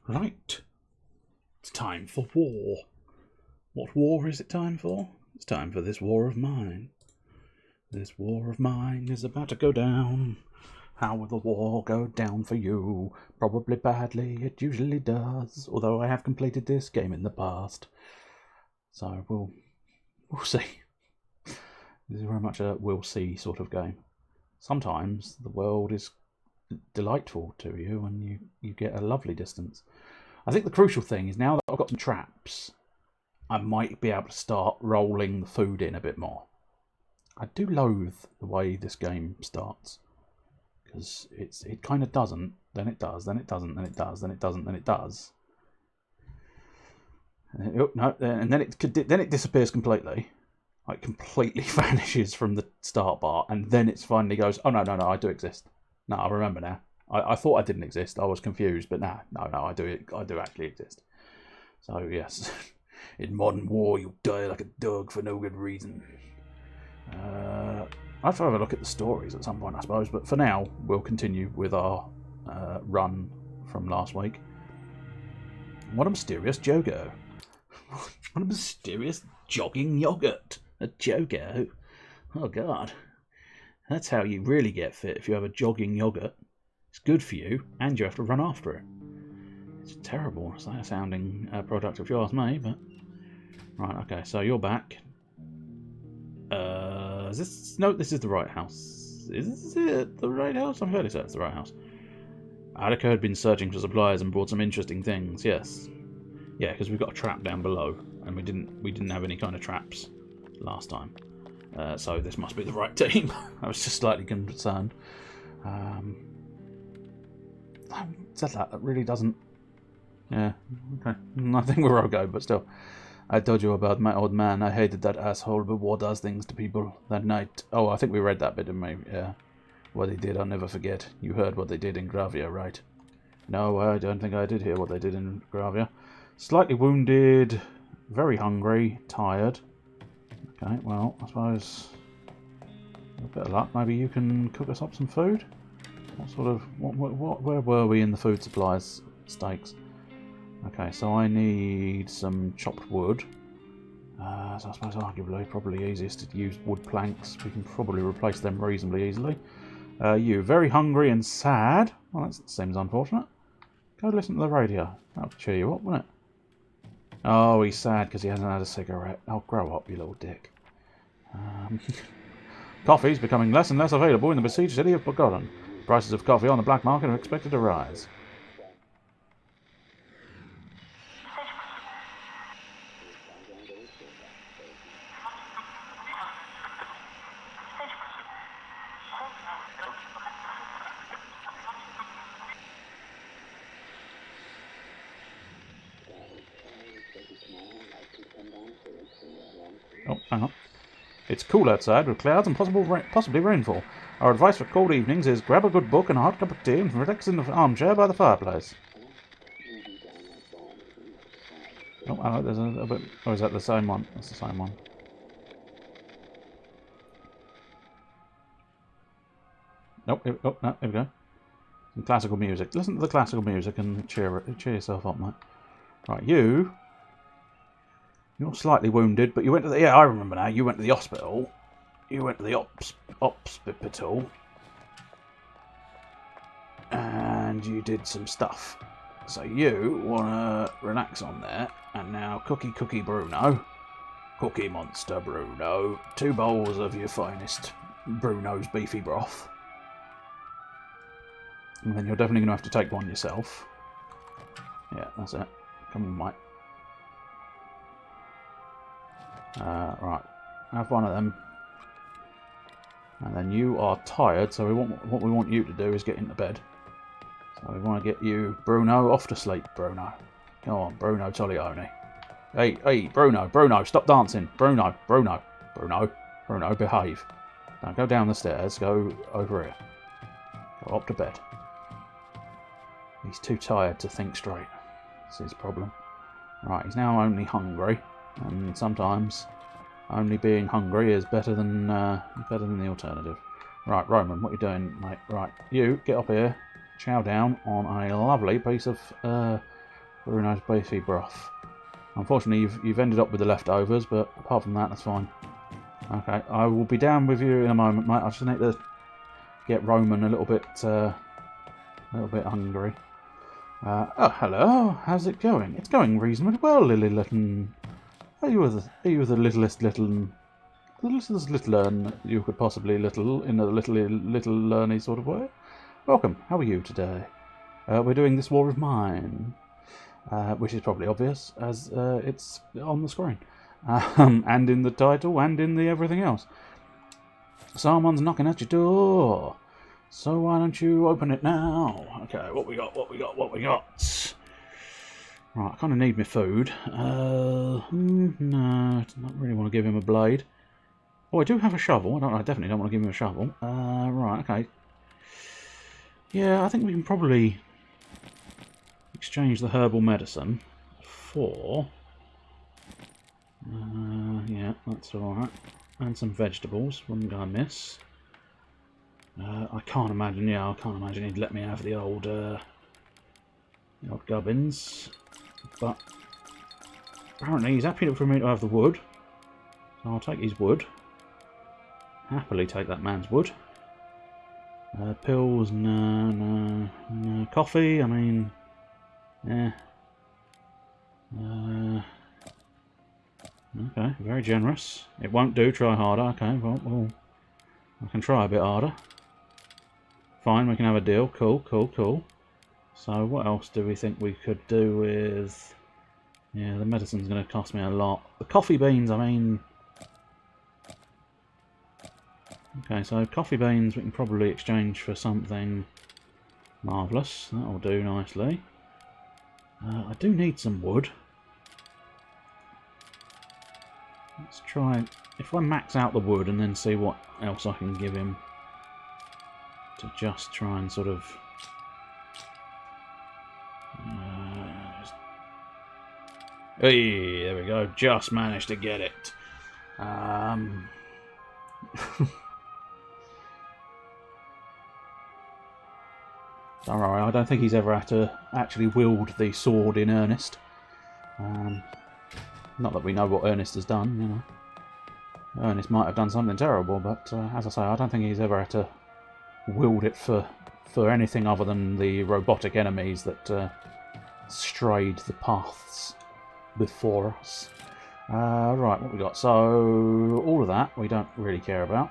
Right. It's time for war. What war is it time for? It's time for this war of mine. This war of mine is about to go down. How will the war go down for you? Probably badly, it usually does. Although I have completed this game in the past. So we'll see. This is very much a we'll see sort of game. Sometimes the world is delightful to you and you get a lovely distance. I think the crucial thing is now that I've got some traps, I might be able to start rolling the food in a bit more. I do loathe the way this game starts, because it kind of doesn't, then it does, then it doesn't, then it does, then it doesn't, then it does. And then it disappears completely. Like completely vanishes from the start bar, and then it finally goes, oh no, I do exist. No, I remember now. I thought I didn't exist. I was confused, but no, I do actually exist. So yes, in modern war, you die like a dog for no good reason. I'll have to have a look at the stories at some point, I suppose. But for now, we'll continue with our run from last week. What a mysterious Jogo! What a mysterious jogging yogurt! A Jogo! Oh God! That's how you really get fit, if you have a jogging yogurt. It's good for you, and you have to run after it. It's a terrible sounding product if you ask me, but... Right, okay, so you're back. Is this... No, this is the right house. Is it the right house? I'm fairly certain it's the right house. Attica had been searching for supplies and brought some interesting things, yes. Yeah, because we've got a trap down below, and we didn't have any kind of traps last time. So this must be the right team. I was just slightly concerned. Said that really doesn't... Yeah, okay. I think we're okay, but still. I told you about my old man. I hated that asshole, but war does things to people. That night... Oh, I think we read that bit, didn't we? Yeah. What he did, I'll never forget. You heard what they did in Gravia, right? No, I don't think I did hear what they did in Gravia. Slightly wounded, very hungry, tired. Okay, well, I suppose... A bit of luck. Maybe you can cook us up some food? What sort of... where were we in the food supplies stakes? Okay, so I need some chopped wood. So I suppose arguably probably easiest to use wood planks. We can probably replace them reasonably easily. You, very hungry and sad. Well, that seems unfortunate. Go listen to the radio. That'll cheer you up, won't it? Oh, he's sad because he hasn't had a cigarette. Oh, grow up, you little dick. Coffee's becoming less and less available in the besieged city of Bogodon. Prices of coffee on the black market are expected to rise. Oh, hang on. It's cool outside with clouds and possibly rainfall. Our advice for cold evenings is grab a good book and a hot cup of tea and relax in the armchair by the fireplace. Oh, hello, there's a bit... Oh, is that the same one? That's the same one. Nope, oh, no, here we go. Some classical music. Listen to the classical music and cheer yourself up, mate. Right, you're slightly wounded, but you went to the... Yeah, I remember now. You went to the hospital. You went to the hospital. And you did some stuff. so you want to relax on there. And now Cookie Bruno. Cookie Monster Bruno. 2 bowls of your finest Bruno's beefy broth. And then you're definitely going to have to take one yourself. Yeah, that's it. Come on, mate. Right, have one of them. And then you are tired, so what we want you to do is get into bed. So we want to get you, Bruno, off to sleep, Bruno. Come on, Bruno Toglioni. Hey, Bruno, stop dancing. Bruno, behave. Don't go down the stairs, go over here. Go up to bed. He's too tired to think straight. That's his problem. Right, he's now only hungry, and sometimes only being hungry is better than the alternative. Right, Roman, what are you doing, mate? Right, you get up here, chow down on a lovely piece of Bruno's beefy broth. Unfortunately, you've ended up with the leftovers, but apart from that, that's fine. Okay, I will be down with you in a moment, mate. I just need to get Roman a little bit hungry. Oh, hello. How's it going? It's going reasonably well, Lily Little. Are you the littlest little you could possibly little in a little learny sort of way? Welcome. How are you today? We're doing this war of mine, which is probably obvious as it's on the screen, and in the title and in the everything else. Someone's knocking at your door. So why don't you open it now? Okay, what we got? Right, I kind of need my food. No, I don't really want to give him a blade. Oh, I do have a shovel. I definitely don't want to give him a shovel. Right, okay. Yeah, I think we can probably exchange the herbal medicine for... yeah, that's alright. And some vegetables, wouldn't go amiss. I can't imagine he'd let me have the old gubbins. But apparently he's happy for me to have the wood. So I'll take his wood. Happily take that man's wood. Pills, no. Coffee, I mean... yeah. Okay, very generous. It won't do, try harder. Okay, well, I can try a bit harder. Fine, we can have a deal. Cool. So what else do we think we could do with... yeah, the medicine's going to cost me a lot. The coffee beans, I mean... okay, so coffee beans we can probably exchange for something marvellous. That'll do nicely. I do need some wood. Let's try... if I max out the wood and then see what else I can give him to just try and sort of... hey, there we go. Just managed to get it. Don't worry, I don't think he's ever had to actually wield the sword in earnest. Not that we know what Ernest has done, you know. Ernest might have done something terrible, but as I say, I don't think he's ever had to wield it for anything other than the robotic enemies that strayed the paths before us. Right, what we got? So, all of that we don't really care about.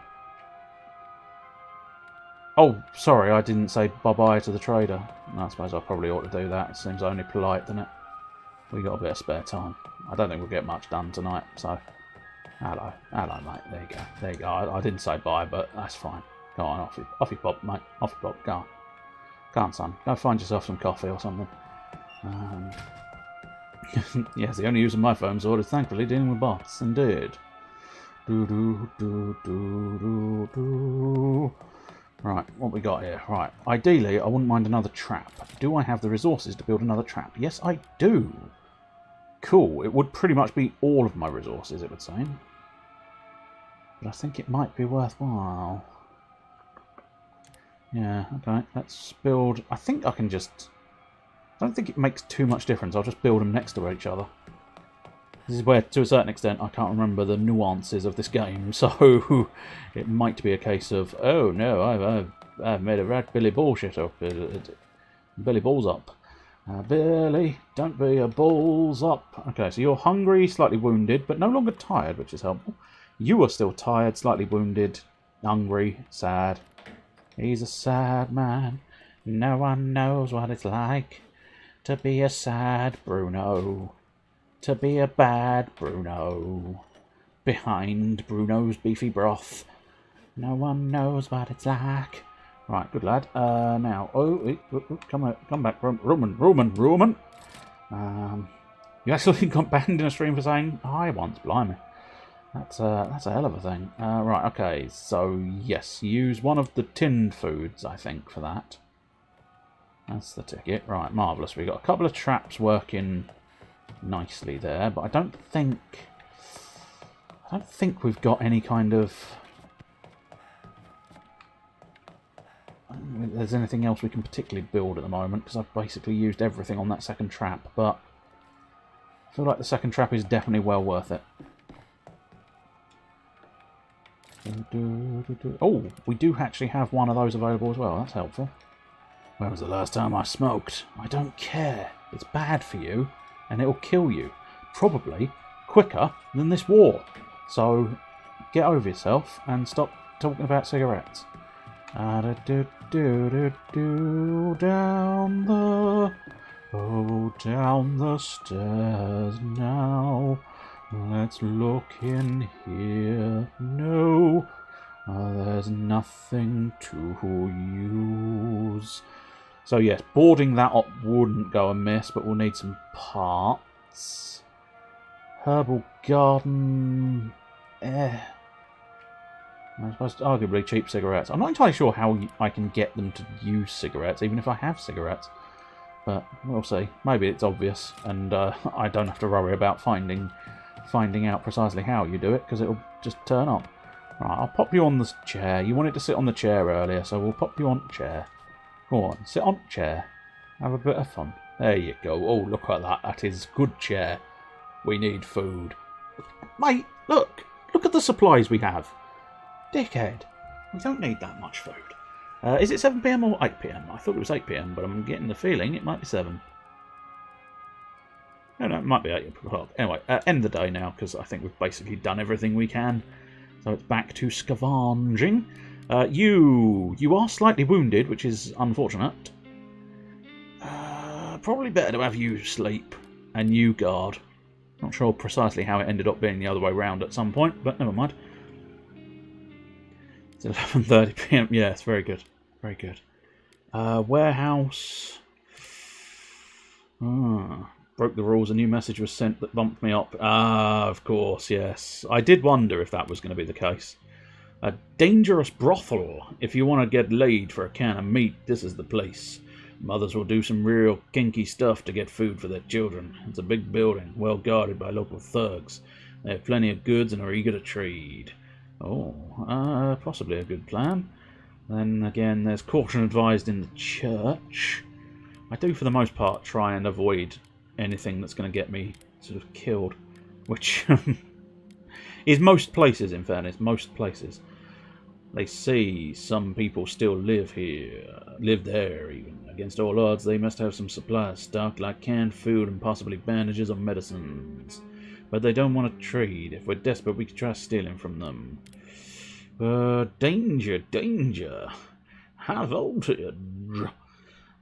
Oh, sorry, I didn't say bye-bye to the trader. I suppose I probably ought to do that. It seems only polite, doesn't it? We got a bit of spare time. I don't think we'll get much done tonight, so... hello, mate. There you go. I didn't say bye, but that's fine. Go on, off you pop, mate. Off you pop. Go on, son. Go find yourself some coffee or something. Yes, the only use of my phone sword is thankfully dealing with bots. Indeed. Right, what we got here? Right, ideally, I wouldn't mind another trap. Do I have the resources to build another trap? Yes, I do. Cool. It would pretty much be all of my resources, it would seem. But I think it might be worthwhile. Yeah, okay. Let's build... I think I can just... I don't think it makes too much difference. I'll just build them next to each other. This is where, to a certain extent, I can't remember the nuances of this game, so it might be a case of, oh no, I've made a rat Billy bullshit up, Billy balls up. Billy, don't be a balls up. Okay, so you're hungry, slightly wounded, but no longer tired, which is helpful. You are still tired, slightly wounded, hungry, sad. He's a sad man. No one knows what it's like to be a sad Bruno. To be a bad Bruno. Behind Bruno's beefy broth. No one knows what it's like. Right, good lad. Now, come back, Roman. You actually got banned in a stream for saying hi once, blimey. That's a hell of a thing. Right, okay, so yes, use one of the tinned foods, I think, for that. That's the ticket. Right, marvellous. We've got a couple of traps working nicely there, but I don't think we've got any kind of... there's anything else we can particularly build at the moment, because I've basically used everything on that second trap, but I feel like the second trap is definitely well worth it. Oh, we do actually have one of those available as well. That's helpful. When was the last time I smoked? I don't care. It's bad for you, and it'll kill you. Probably quicker than this war. So get over yourself and stop talking about cigarettes. Down the stairs now. Let's look in here. No, there's nothing to use. So yes, boarding that up wouldn't go amiss, but we'll need some parts. Herbal garden. I suppose arguably cheap cigarettes. I'm not entirely sure how I can get them to use cigarettes, even if I have cigarettes. But we'll see. Maybe it's obvious, and I don't have to worry about finding out precisely how you do it, because it'll just turn up. Right, I'll pop you on the chair. You wanted to sit on the chair earlier, so we'll pop you on the chair. Go on, sit on the chair. Have a bit of fun. There you go. Oh, look at that. That is good chair. We need food. Mate, look. Look at the supplies we have. Dickhead. We don't need that much food. Is it 7 PM or 8 PM? I thought it was 8 PM, but I'm getting the feeling it might be 7. No, it might be 8 o'clock. Anyway, end the day now, because I think we've basically done everything we can. So it's back to scavenging. You are slightly wounded, which is unfortunate. Probably better to have you sleep and you guard. Not sure precisely how it ended up being the other way round at some point, but never mind. It's 11:30 PM. Yeah, it's very good. Very good. Warehouse. Broke the rules. A new message was sent that bumped me up. Of course, yes. I did wonder if that was going to be the case. A dangerous brothel. If you want to get laid for a can of meat, this is the place. Mothers will do some real kinky stuff to get food for their children. It's a big building, well guarded by local thugs. They have plenty of goods and are eager to trade. Oh, possibly a good plan. Then again, there's caution advised in the church. I do, for the most part, try and avoid anything that's going to get me sort of killed, which is most places, in fairness, most places. They see some people still live here, live there even. Against all odds, they must have some supplies stocked, like canned food and possibly bandages or medicines. But they don't want to trade. If we're desperate, we could try stealing from them. Danger, danger. High voltage.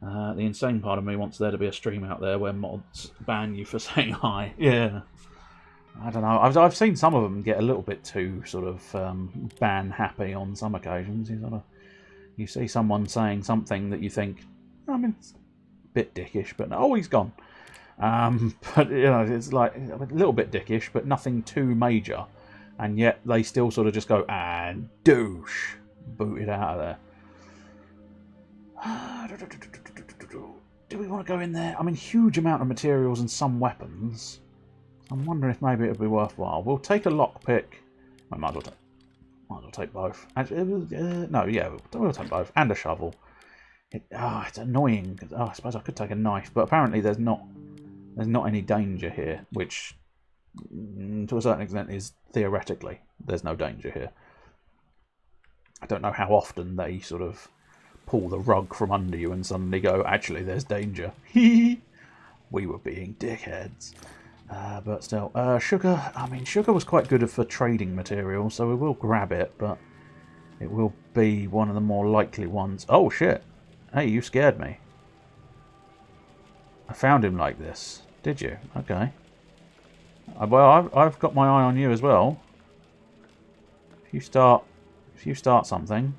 The insane part of me wants there to be a stream out there where mods ban you for saying hi. Yeah. I don't know. I've seen some of them get a little bit too sort of ban happy on some occasions. You see someone saying something that you think, I mean, it's a bit dickish, but oh, he's gone. But you know, it's like a little bit dickish, but nothing too major, and yet they still sort of just go and douche, booted out of there. Do we want to go in there? I mean, huge amount of materials and some weapons. I'm wondering if maybe it would be worthwhile. We'll take a lockpick. I might as well take both. Actually, no, yeah, we'll take both and a shovel. It's annoying. I suppose I could take a knife, but apparently there's not any danger here, which to a certain extent is theoretically there's no danger here. I don't know how often they sort of pull the rug from under you and suddenly go, actually there's danger. We were being dickheads. But still, sugar, I mean, sugar was quite good for trading material, so we will grab it, but it will be one of the more likely ones. Oh, shit. Hey, you scared me. I found him like this. Did you? Okay. Well, I've got my eye on you as well. If you start something,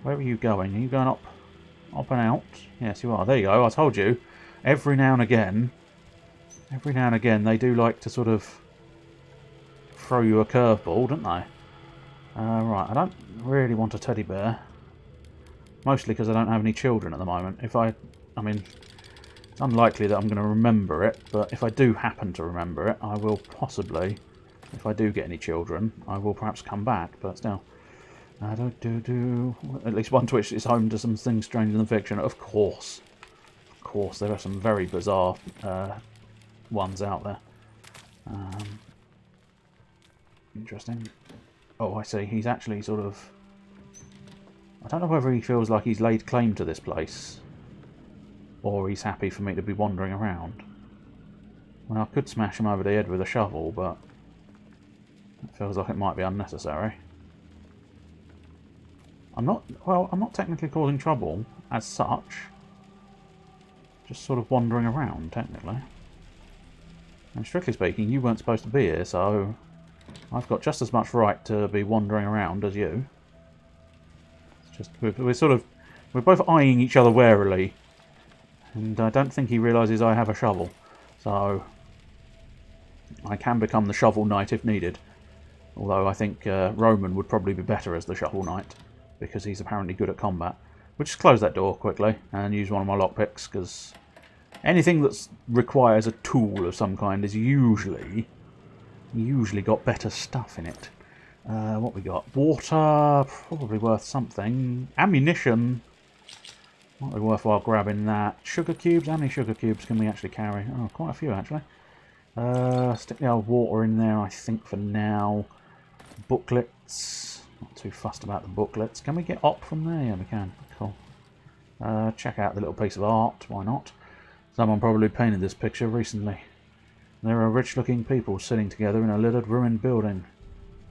where are you going? Are you going up and out? Yes, you are. There you go. I told you. Every now and again, they do like to sort of throw you a curveball, don't they? Right, I don't really want a teddy bear. Mostly because I don't have any children at the moment. I mean, it's unlikely that I'm going to remember it, but if I do happen to remember it, I will possibly, if I do get any children, I will perhaps come back, but still. At least one Twitch is home to some things strange in the fiction. Of course, there are some very bizarre ones out there. Interesting. Oh, I see. He's actually sort of... I don't know whether he feels like he's laid claim to this place, or he's happy for me to be wandering around. Well, I could smash him over the head with a shovel, but it feels like it might be unnecessary. I'm not technically causing trouble as such. Just sort of wandering around, technically. And strictly speaking, you weren't supposed to be here, so I've got just as much right to be wandering around as you. It's just we're both eyeing each other warily, and I don't think he realises I have a shovel, so I can become the shovel knight if needed. Although I think Roman would probably be better as the shovel knight, because he's apparently good at combat. We'll just close that door quickly and use one of my lockpicks, because anything that requires a tool of some kind is usually got better stuff in it. What we got? Water, probably worth something. Ammunition, might be worthwhile grabbing that. Sugar cubes, how many sugar cubes can we actually carry? Oh, quite a few actually. Stick the old water in there, I think, for now. Booklets, not too fussed about the booklets. Can we get op from there? Yeah, we can. Cool. Check out the little piece of art, why not? Someone probably painted this picture recently. There are rich-looking people sitting together in a littered, ruined building.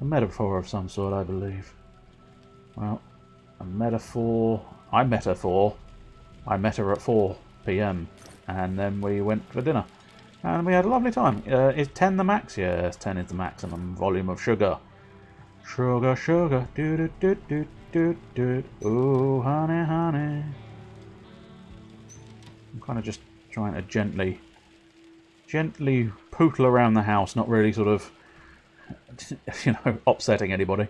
A metaphor of some sort, I believe. Well, a metaphor... I met her at 4 PM, and then we went for dinner. And we had a lovely time. Is 10 the max? Yes, 10 is the maximum volume of sugar. Sugar, sugar, do-do-do-do-do-do. Ooh, honey, honey. I'm kind of just trying to gently pootle around the house, not really sort of, upsetting anybody.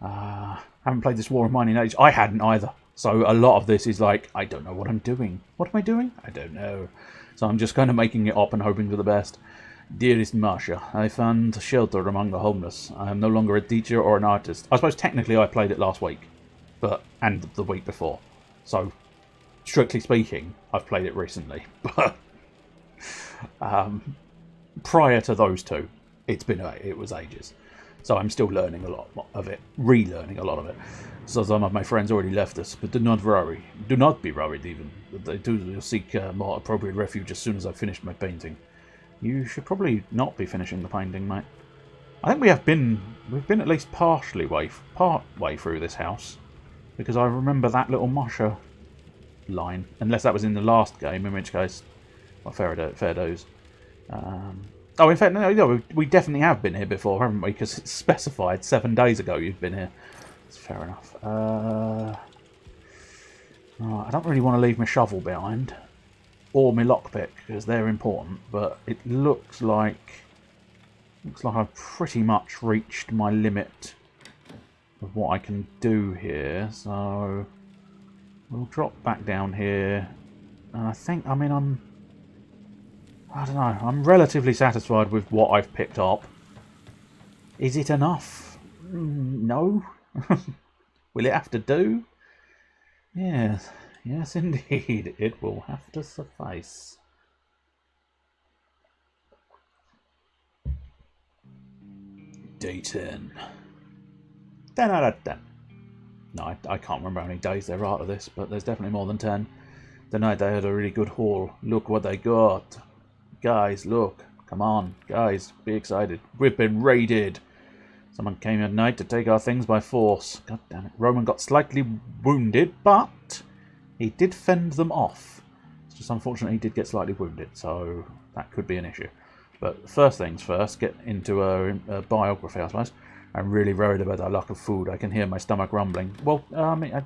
Haven't played this War of Mine in ages. I hadn't either. So a lot of this is like, I don't know what I'm doing. What am I doing? I don't know. So I'm just kind of making it up and hoping for the best. Dearest Marcia, I found shelter among the homeless. I am no longer a teacher or an artist. I suppose technically I played it last week, and the week before. So, strictly speaking, I've played it recently. But prior to those two, it was ages. So I'm still learning a lot of it, relearning a lot of it. So some of my friends already left us, but do not worry. Do not be worried even. They do seek more appropriate refuge as soon as I've finished my painting. You should probably not be finishing the painting, mate. I think we've been at least part way through this house, because I remember that little Mosher line, unless that was in the last game, in which case, well, fair dues. Oh, in fact, no, we definitely have been here before, haven't we? Because it's specified 7 days ago you've been here. That's fair enough. Right, I don't really want to leave my shovel behind, or my lockpick, because they're important. But it looks like I've pretty much reached my limit of what I can do here. So we'll drop back down here, and I think, I don't know, I'm relatively satisfied with what I've picked up. Is it enough? No. Will it have to do? Yes, yes indeed, it will have to suffice. Day 10. 10 out of 10. No, I can't remember how many days there are to this, but there's definitely more than 10. Tonight I had a really good haul. Look what I got. Guys, look. Come on, guys, be excited. We've been raided. Someone came at night to take our things by force. God damn it. Roman got slightly wounded, but he did fend them off. It's just unfortunate he did get slightly wounded, so that could be an issue. But first things first, get into a biography, I suppose. I'm really worried about our lack of food. I can hear my stomach rumbling. Well, I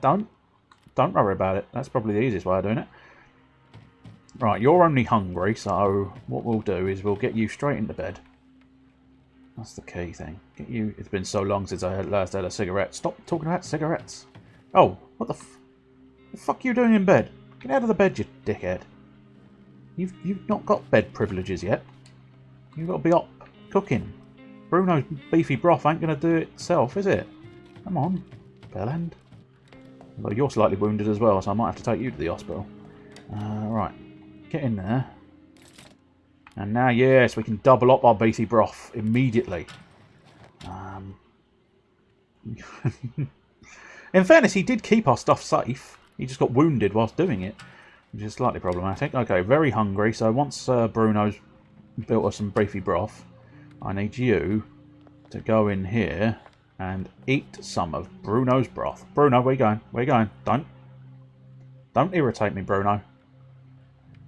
don't worry about it. That's probably the easiest way of doing it. Right, you're only hungry, so what we'll do is we'll get you straight into bed. That's the key thing. Get you. It's been so long since I last had a cigarette. Stop talking about cigarettes. Oh, what the fuck are you doing in bed? Get out of the bed, you dickhead. You've not got bed privileges yet. You've got to be up cooking. Bruno's beefy broth ain't going to do it itself, is it? Come on, bellend. Although you're slightly wounded as well, so I might have to take you to the hospital. Right. Get in there. And now, yes, we can double up our beefy broth immediately. In fairness, he did keep our stuff safe. He just got wounded whilst doing it, which is slightly problematic. Okay, very hungry. So once Bruno's built us some beefy broth, I need you to go in here and eat some of Bruno's broth. Bruno, where you going? Where you going? Don't irritate me, Bruno.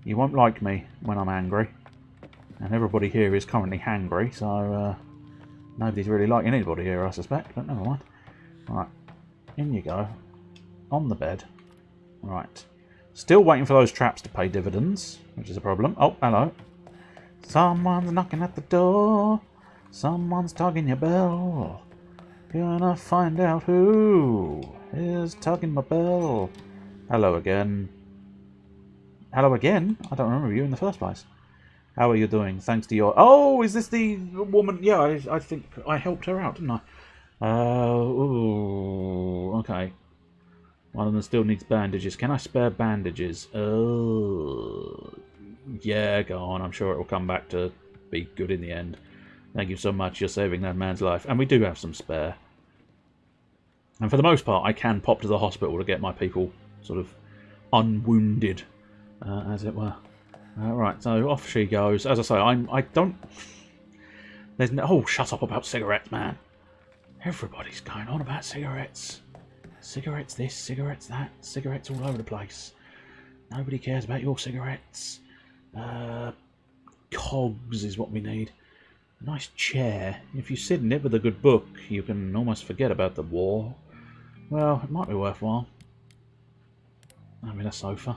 You won't like me when I'm angry. And everybody here is currently hangry, so nobody's really liking anybody here, I suspect, but never mind. Right, in you go. On the bed. Right. Still waiting for those traps to pay dividends, which is a problem. Oh, hello. Someone's knocking at the door. Someone's tugging your bell. Gonna find out who is tugging my bell. Hello again. Hello again? I don't remember you in the first place. How are you doing? Thanks to your... Oh, is this the woman? Yeah, I think I helped her out, didn't I? Ooh, okay. One of them still needs bandages. Can I spare bandages? Oh, yeah, go on. I'm sure it will come back to be good in the end. Thank you so much. You're saving that man's life. And we do have some spare. And for the most part, I can pop to the hospital to get my people sort of unwounded. As it were. Right, so off she goes. As I say, I don't... There's no... Oh, shut up about cigarettes, man. Everybody's going on about cigarettes. Cigarettes this, cigarettes that. Cigarettes all over the place. Nobody cares about your cigarettes. Cogs is what we need. A nice chair. If you sit in it with a good book, you can almost forget about the war. Well, it might be worthwhile. I mean, a sofa.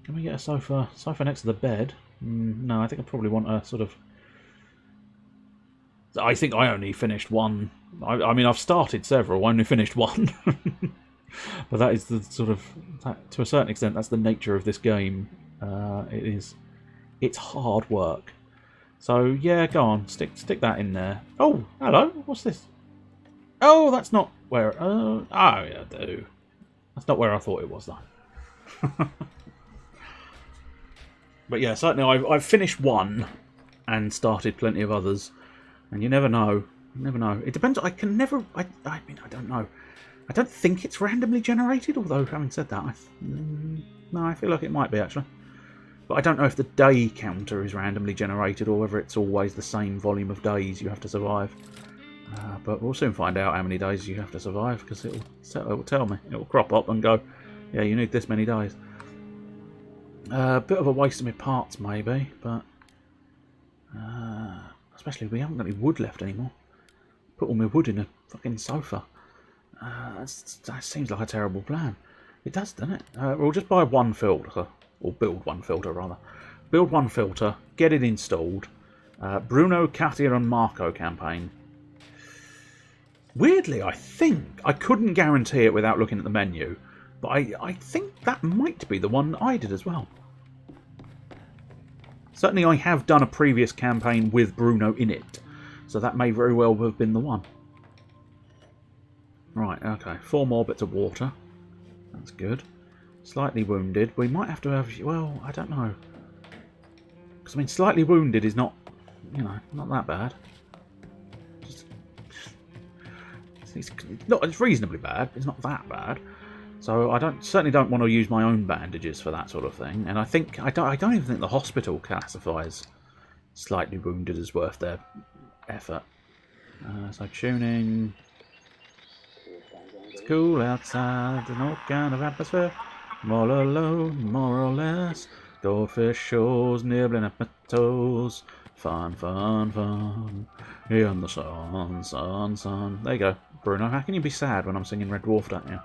Can we get a sofa next to the bed? No, I think I probably want a sort of... I think I only finished one. I mean, I've started several. I only finished one. But that is the sort of... to a certain extent, that's the nature of this game. It's hard work. So, yeah, go on. Stick that in there. Oh, hello. What's this? Oh, that's not where... oh, yeah, do. That's not where I thought it was, though. But yeah, certainly I've finished one and started plenty of others. And you never know. You never know. It depends. I can never... I mean, I don't know. I don't think it's randomly generated, although having said that, no, I feel like it might be, actually. But I don't know if the day counter is randomly generated or whether it's always the same volume of days you have to survive. But we'll soon find out how many days you have to survive, because it will tell me. It will crop up and go, yeah, you need this many days. A bit of a waste of my parts, maybe, but... especially we haven't got any wood left anymore. Put all my wood in a fucking sofa. That seems like a terrible plan. It does, doesn't it? We'll just buy one filter. Or build one filter, rather. Build one filter, get it installed. Bruno, Katia and Marco campaign. Weirdly, I think... I couldn't guarantee it without looking at the menu. But I think that might be the one I did as well. Certainly I have done a previous campaign with Bruno in it. So that may very well have been the one. Right, okay. 4 more bits of water. That's good. Slightly wounded. We might have to have... Well, I don't know. Because, I mean, slightly wounded is not... You know, not that bad. It's reasonably bad. It's not that bad. So I certainly don't want to use my own bandages for that sort of thing. And I don't even think the hospital classifies slightly wounded as worth their effort. So tuning. It's cool outside, there's no kind of atmosphere. More alone, more or less. Goldfish shores nibbling at my toes. Fun, fun, fun. In the sun, sun, sun. There you go, Bruno. How can you be sad when I'm singing Red Dwarf, don't you?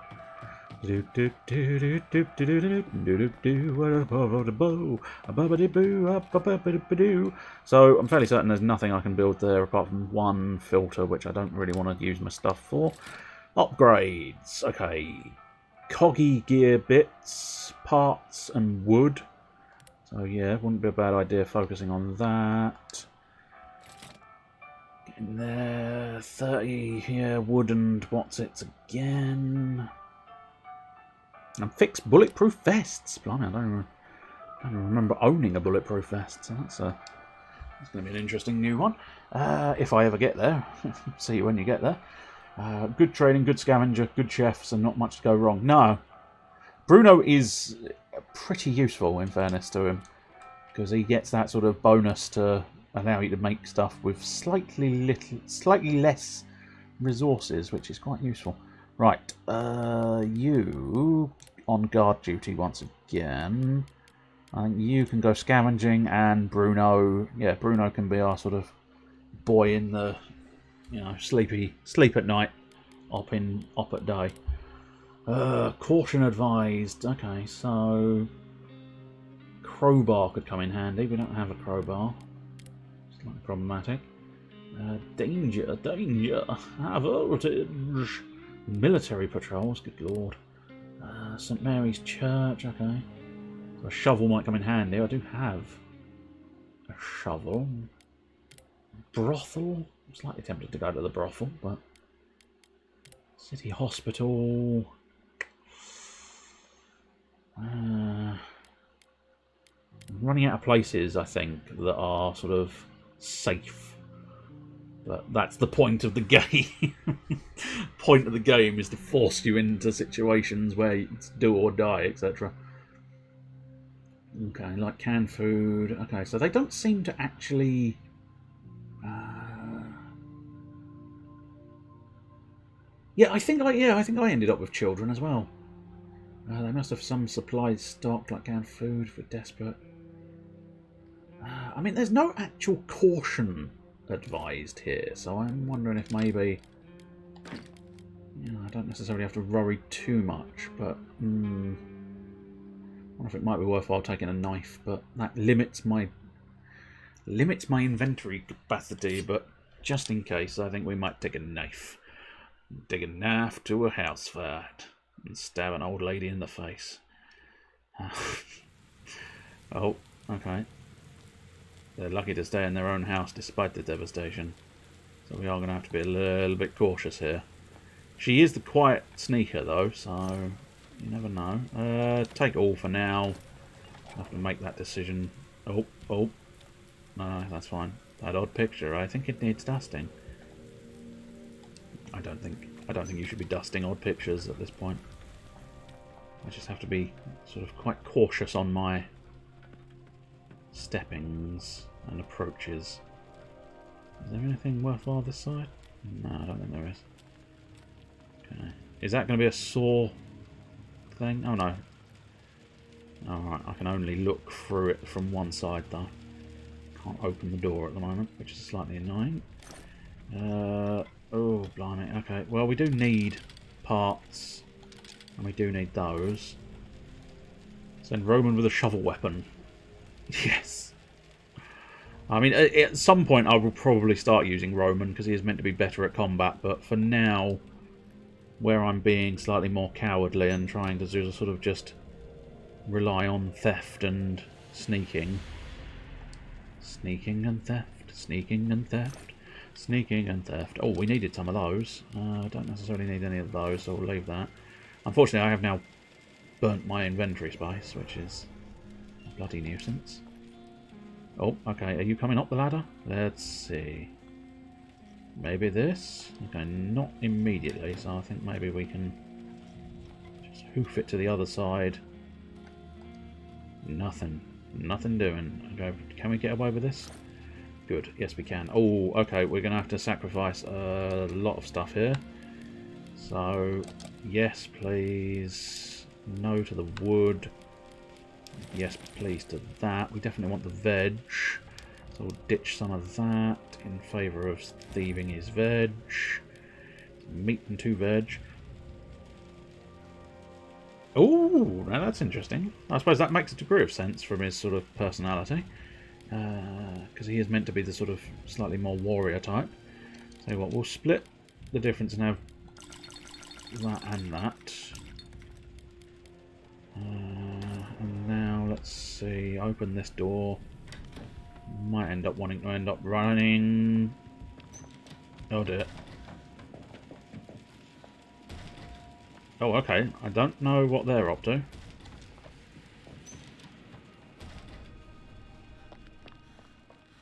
So I'm fairly certain there's nothing I can build there apart from one filter, which I don't really want to use my stuff for. Upgrades. Okay. Coggy gear bits, parts, and wood. So yeah, wouldn't be a bad idea focusing on that. Getting there. 30, yeah, wood and what's it again? And fix bulletproof vests. Blimey, I don't remember owning a bulletproof vest, so that's going to be an interesting new one. If I ever get there. See you when you get there. Good training, good scavenger, good chefs, and not much to go wrong. No. Bruno is pretty useful, in fairness to him, because he gets that sort of bonus to allow you to make stuff with slightly less resources, which is quite useful. Right, you on guard duty once again. I think you can go scavenging, and Bruno, yeah, Bruno can be our sort of boy in the, you know, sleep at night, op at day. Caution advised. Okay, so crowbar could come in handy. We don't have a crowbar. Slightly problematic. Danger, danger, high voltage. Military patrols, good lord. St Mary's Church, okay. So a shovel might come in handy. I do have a shovel. Brothel. I'm slightly tempted to go to the brothel, but City Hospital. I'm running out of places, I think, that are sort of safe. But that's the point of the game. Point of the game is to force you into situations where it's do or die, etc. Okay, like canned food. Okay, so they don't seem to actually... Yeah, I think I ended up with children as well. They must have some supplies stocked, like canned food for desperate. I mean, there's no actual caution advised here, so I'm wondering if maybe, you know, I don't necessarily have to worry too much, but I wonder if it might be worthwhile taking a knife, but that limits my inventory capacity. But just in case, I think we might take a knife. Take a knife to a house fight and stab an old lady in the face. Oh, okay. They're lucky to stay in their own house despite the devastation. So we are going to have to be a little bit cautious here. She is the quiet sneaker though, so you never know. Take all for now. I'll have to make that decision. Oh. No, that's fine. That odd picture, I think it needs dusting. I don't think you should be dusting odd pictures at this point. I just have to be sort of quite cautious on my steppings and approaches. Is there anything worthwhile this side? No, I don't think there is. Okay. Is that going to be a saw thing? Oh no. Alright, I can only look through it from one side though. Can't open the door at the moment, which is slightly annoying. Oh, blimey. Okay, well, we do need parts, and we do need those. Send Roman with a shovel weapon. Yes. I mean, at some point I will probably start using Roman, because he is meant to be better at combat, but for now, where I'm being slightly more cowardly and trying to sort of just rely on theft and sneaking. Sneaking and theft, sneaking and theft. Sneaking and theft. Oh, we needed some of those. I don't necessarily need any of those, so we'll leave that. Unfortunately, I have now burnt my inventory space, which is a bloody nuisance. Oh, okay. Are you coming up the ladder? Let's see. Maybe this? Okay, not immediately, so I think maybe we can just hoof it to the other side. Nothing. Nothing doing. Okay, can we get away with this? Good. Yes, we can. Oh, okay. We're going to have to sacrifice a lot of stuff here. So, yes, please. No to the wood. Yes, please to that. We definitely want the veg. So we'll ditch some of that in favour of thieving his veg. Meat and 2 veg. Oh, now that's interesting. I suppose that makes a degree of sense from his sort of personality. Because he is meant to be the sort of slightly more warrior type. So what, we'll split the difference and have that and that. And now let's see, open this door. Might end up wanting to end up running. Oh dear. Oh, okay. I don't know what they're up to.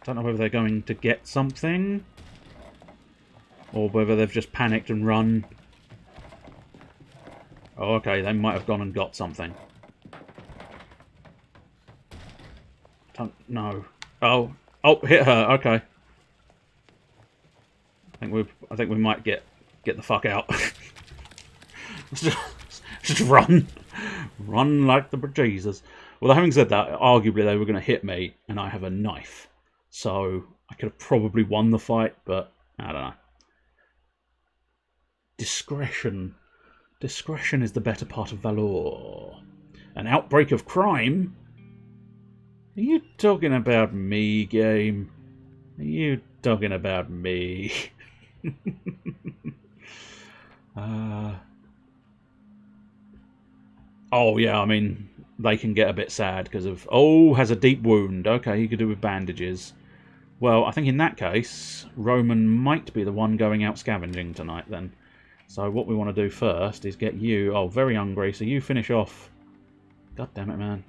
Don't know whether they're going to get something, or whether they've just panicked and run. Oh, okay. They might have gone and got something. Don't know. Oh, hit her. Okay. I think we might get the fuck out. Just run like the bejesus. Well, having said that, arguably they were going to hit me, and I have a knife, so I could have probably won the fight, but I don't know. Discretion is the better part of valor. An outbreak of crime. Are you talking about me, game? Are you talking about me? Oh, yeah, I mean, they can get a bit sad because of... Oh, has a deep wound. Okay, you could do with bandages. Well, I think in that case, Roman might be the one going out scavenging tonight, then. So what we want to do first is get you... Oh, very hungry, so you finish off... God damn it, man.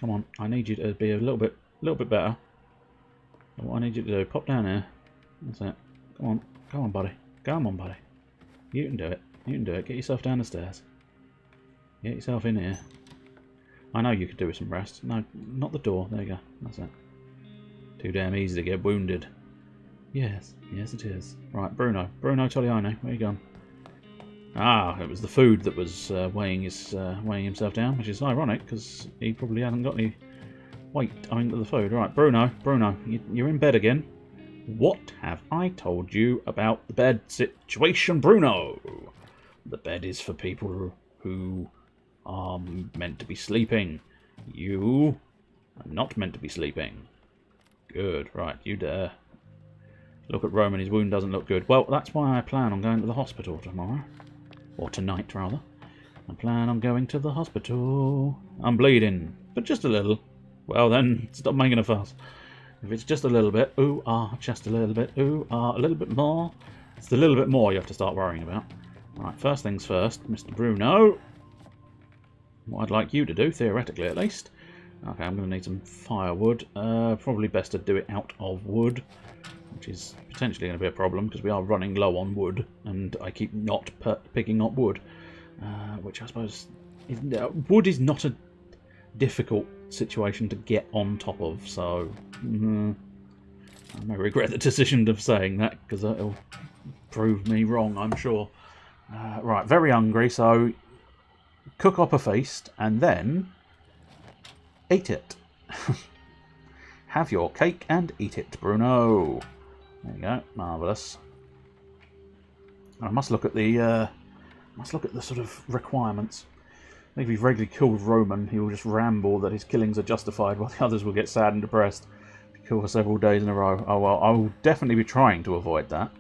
Come on, I need you to be a little bit better. What I need you to do, pop down here. That's it. Come on, buddy. Come on, buddy. You can do it. You can do it. Get yourself down the stairs. Get yourself in here. I know you could do with some rest. No, not the door. There you go. That's it. Too damn easy to get wounded. Yes, yes it is. Right, Bruno Toglione, where you gone? Ah, it was the food that was weighing himself down, which is ironic because he probably hasn't got any weight owing to the food. Right, Bruno, you're in bed again. What have I told you about the bed situation, Bruno? The bed is for people who are meant to be sleeping. You are not meant to be sleeping. Good, right, you dare. Look at Roman, his wound doesn't look good. Well, that's why I plan on going to the hospital tomorrow. Or tonight, rather. I plan on going to the hospital. I'm bleeding, but just a little. Well then, stop making a fuss. If it's just a little bit, ooh, ah, just a little bit, ooh, ah, a little bit more. It's the little bit more you have to start worrying about. Right, first things first, Mr. Bruno. What I'd like you to do, theoretically at least. Okay, I'm going to need some firewood. Probably best to do it out of wood, which is potentially going to be a problem because we are running low on wood, and I keep not picking up wood, which I suppose wood is not a difficult situation to get on top of. So I may regret the decision of saying that because it'll prove me wrong, I'm sure. Right, very hungry, so cook up a feast and then eat it. Have your cake and eat it, Bruno. There you go, marvellous. I must look at the sort of requirements. If he's regularly killed Roman, he will just ramble that his killings are justified, while the others will get sad and depressed. Kill for several days in a row. Oh well, I will definitely be trying to avoid that.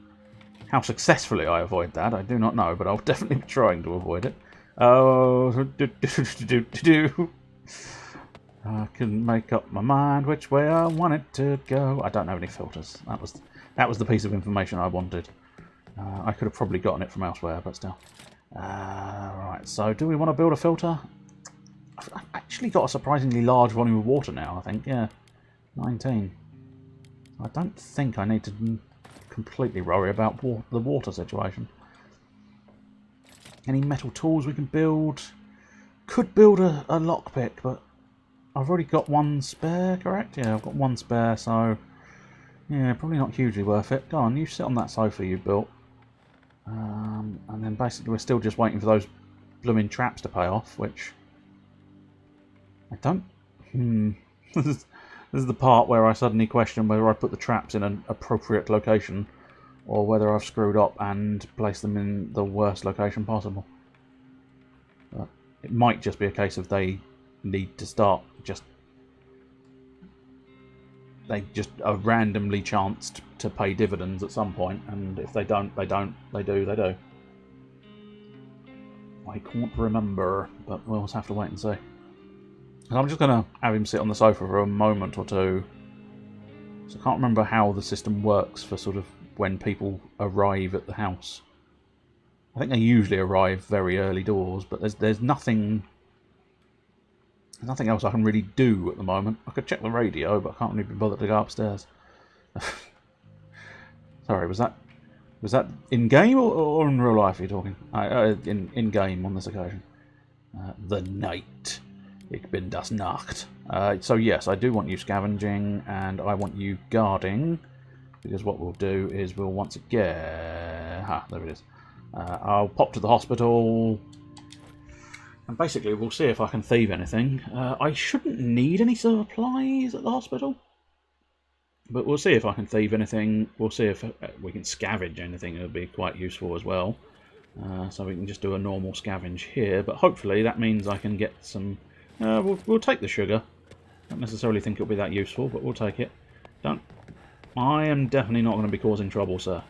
How successfully I avoid that, I do not know, but I'll definitely be trying to avoid it. Oh, I couldn't make up my mind which way I wanted to go. I don't have any filters. That was the piece of information I wanted. I could have probably gotten it from elsewhere, but still. Right, so do we want to build a filter? I've actually got a surprisingly large volume of water now, I think. Yeah, 19. I don't think I need to completely worry about the water situation. Any metal tools we can build? Could build a lockpick, but I've already got one spare, correct? Yeah, I've got one spare, so yeah, probably not hugely worth it. Go on, you sit on that sofa you built. And then basically we're still just waiting for those blooming traps to pay off, which I don't... This is the part where I suddenly question whether I put the traps in an appropriate location or whether I've screwed up and placed them in the worst location possible. But it might just be a case of they need to start just... They just are randomly chanced to pay dividends at some point, and if they don't, they don't. They do, they do. I can't remember, but we'll have to wait and see. And I'm just going to have him sit on the sofa for a moment or two. So I can't remember how the system works for sort of when people arrive at the house. I think they usually arrive very early doors, but there's nothing else I can really do at the moment. I could check the radio, but I can't really be bothered to go upstairs. Sorry, was that in game or in real life? You're talking in game on this occasion. The night. Ik bin das Nacht. So yes, I do want you scavenging, and I want you guarding, because what we'll do is we'll once again... there it is. I'll pop to the hospital, and basically we'll see if I can thieve anything. I shouldn't need any supplies at the hospital, but we'll see if I can thieve anything. We'll see if we can scavenge anything. It'll be quite useful as well. So we can just do a normal scavenge here, but hopefully that means I can get some... we'll take the sugar. Don't necessarily think it'll be that useful, but we'll take it. I am definitely not going to be causing trouble, sir.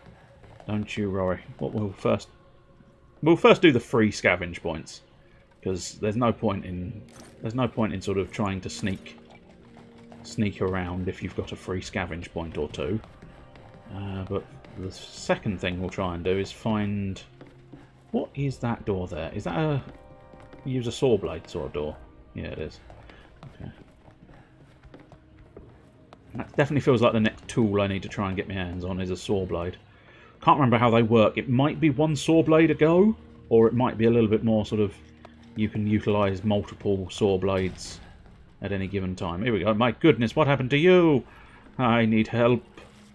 Don't you worry. What we'll first do the free scavenge points, because there's no point in sort of trying to sneak around if you've got a free scavenge point or two. But the second thing we'll try and do is find... What is that door there? Is that a... Use a saw blade sort of door? Yeah, it is. Okay. That definitely feels like the next tool I need to try and get my hands on is a saw blade. Can't remember how they work. It might be one saw blade a go, or it might be a little bit more sort of... You can utilise multiple saw blades at any given time. Here we go. My goodness, what happened to you? I need help.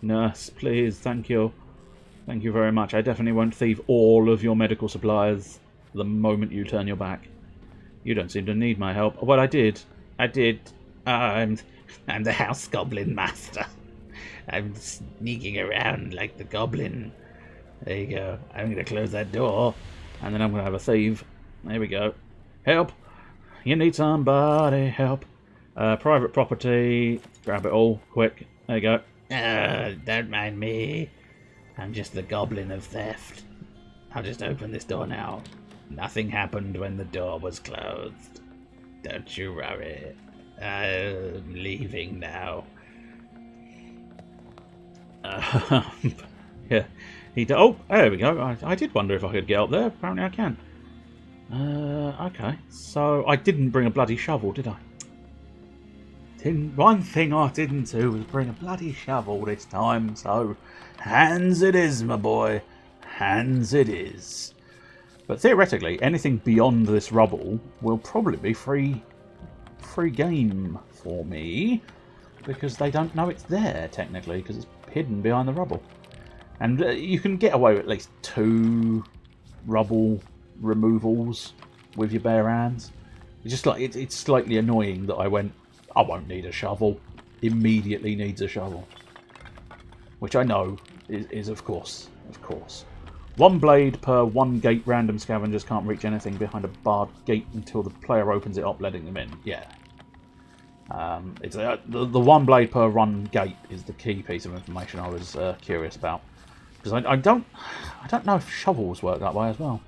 Nurse, please. Thank you. Thank you very much. I definitely won't thieve all of your medical supplies the moment you turn your back. You don't seem to need my help. Well, I did. I'm the house goblin master. I'm sneaking around like the goblin. There you go. I'm going to close that door, and then I'm going to have a thieve. There we go. Help! You need somebody. Help. Private property. Grab it all. Quick. There you go. Don't mind me. I'm just the goblin of theft. I'll just open this door now. Nothing happened when the door was closed. Don't you worry. I'm leaving now. Yeah. Oh, there we go. I did wonder if I could get up there. Apparently I can. Okay. So I didn't bring a bloody shovel, did I? One thing I didn't do was bring a bloody shovel this time, so hands it is, my boy. Hands it is. But theoretically, anything beyond this rubble will probably be free game for me, because they don't know it's there, technically, because it's hidden behind the rubble. And you can get away with at least 2 rubble removals with your bare hands. It's just like it's slightly annoying that I won't need a shovel. Immediately needs a shovel. Which I know is of course. 1 blade per 1 gate. Random scavengers can't reach anything behind a barred gate until the player opens it up, letting them in. Yeah. It's the 1 blade per 1 gate is the key piece of information I was curious about. Because I don't know if shovels work that way as well.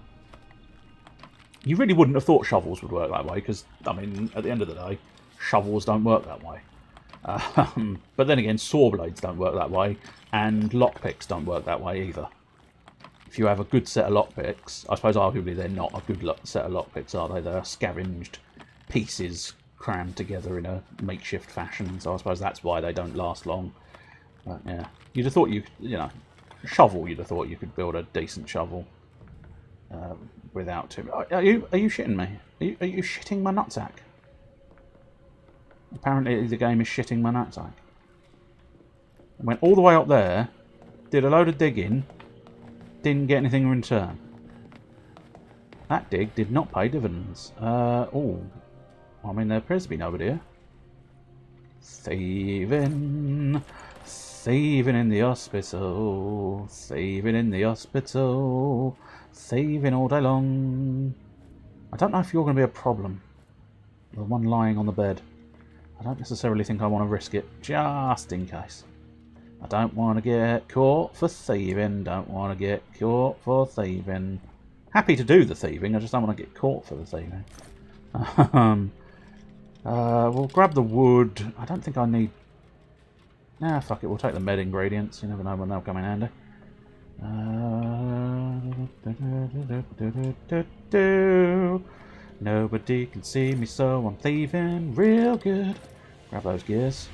You really wouldn't have thought shovels would work that way, because, I mean, at the end of the day, shovels don't work that way. But then again, saw blades don't work that way, and lockpicks don't work that way either. If you have a good set of lockpicks, I suppose arguably they're not a good set of lockpicks, are they? They're scavenged pieces crammed together in a makeshift fashion, so I suppose that's why they don't last long. But yeah, you'd have thought shovel, you'd have thought you could build a decent shovel. without too... Are you shitting me? Are you shitting my nutsack? Apparently the game is shitting my nutsack. I went all the way up there, did a load of digging, didn't get anything in return. That dig did not pay dividends. Oh, I mean, there appears to be nobody here. Thieving. Thieving in the hospital. Thieving in the hospital. Thieving all day long. I don't know if you're going to be a problem. The one lying on the bed. I don't necessarily think I want to risk it, just in case. I don't want to get caught for thieving. Don't want to get caught for thieving. Happy to do the thieving, I just don't want to get caught for the thieving. We'll grab the wood. I don't think I need... Nah, fuck it, we'll take the med ingredients. You never know when they'll come in handy. Nobody can see me, so I'm thieving real good. Grab those gears.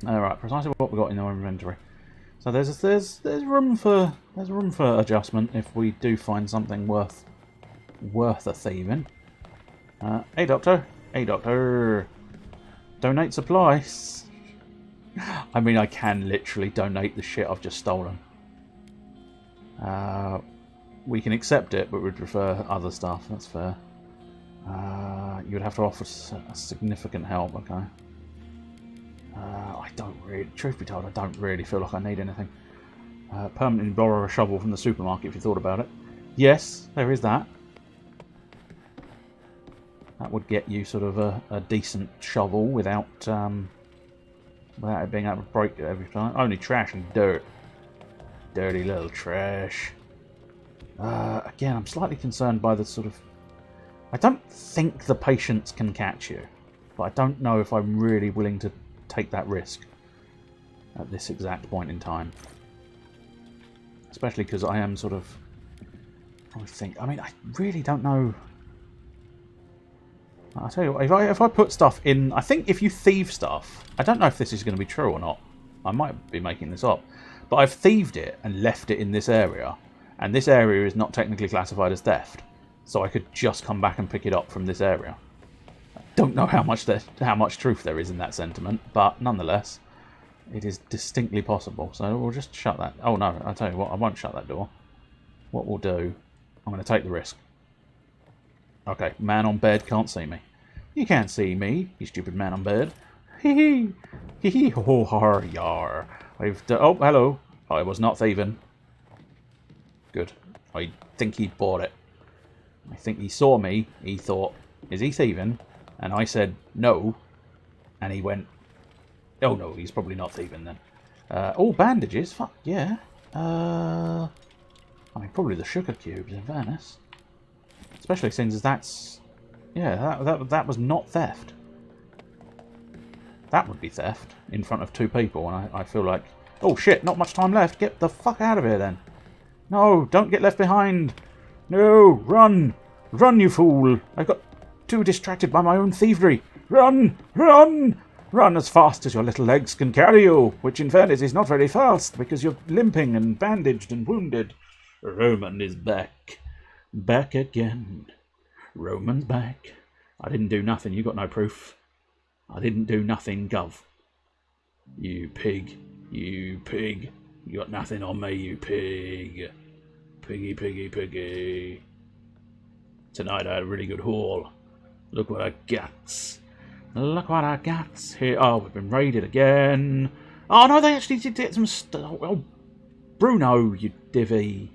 Alright, precisely what we got in our inventory. So there's room for adjustment if we do find something worth a thieving. Hey doctor, donate supplies. I mean, I can literally donate the shit I've just stolen. We can accept it, but we'd prefer other stuff. That's fair. You'd have to offer significant help. Okay. I don't really, truth be told, I don't really feel like I need anything. Permanently borrow a shovel from the supermarket if you thought about it. Yes, there is that. That would get you sort of a decent shovel without it being able to break it every time. Only trash and dirt. Dirty little trash. Again, I'm slightly concerned by the sort of... I don't think the patients can catch you, but I don't know if I'm really willing to take that risk at this exact point in time. Especially because I am sort of... I mean, I really don't know... I'll tell you what, if I put stuff in... I think if you thieve stuff... I don't know if this is going to be true or not. I might be making this up. But I've thieved it and left it in this area. And this area is not technically classified as theft. So I could just come back and pick it up from this area. I don't know how much truth there is in that sentiment. But nonetheless, it is distinctly possible. So we'll just shut that... Oh no, I'll tell you what, I won't shut that door. What we'll do... I'm going to take the risk. Okay, man on bed can't see me. You can't see me, you stupid man on bed. Hee hee. Hee hee ho har yar. Oh, hello. I was not thieving. Good. I think he bought it. I think he saw me. He thought, is he thieving? And I said, no. And he went, oh no, he's probably not thieving then. Oh, bandages. Fuck, yeah. I mean, probably the sugar cubes, in fairness. Especially since that's... Yeah, that was not theft. That would be theft in front of two people, and I feel like... Oh shit, not much time left. Get the fuck out of here then. No, don't get left behind. No, run. Run, you fool. I got too distracted by my own thievery. Run, run. Run as fast as your little legs can carry you, which in fairness is not very fast because you're limping and bandaged and wounded. Roman is back. Back again. Roman's back. I didn't do nothing. You got no proof. I didn't do nothing, Gov. You pig. You pig. You got nothing on me, you pig. Piggy, piggy, piggy. Tonight I had a really good haul. Look what I got. Look what I got here. Oh, we've been raided again. Oh no, they actually did get some stuff. Oh, Bruno, you divvy.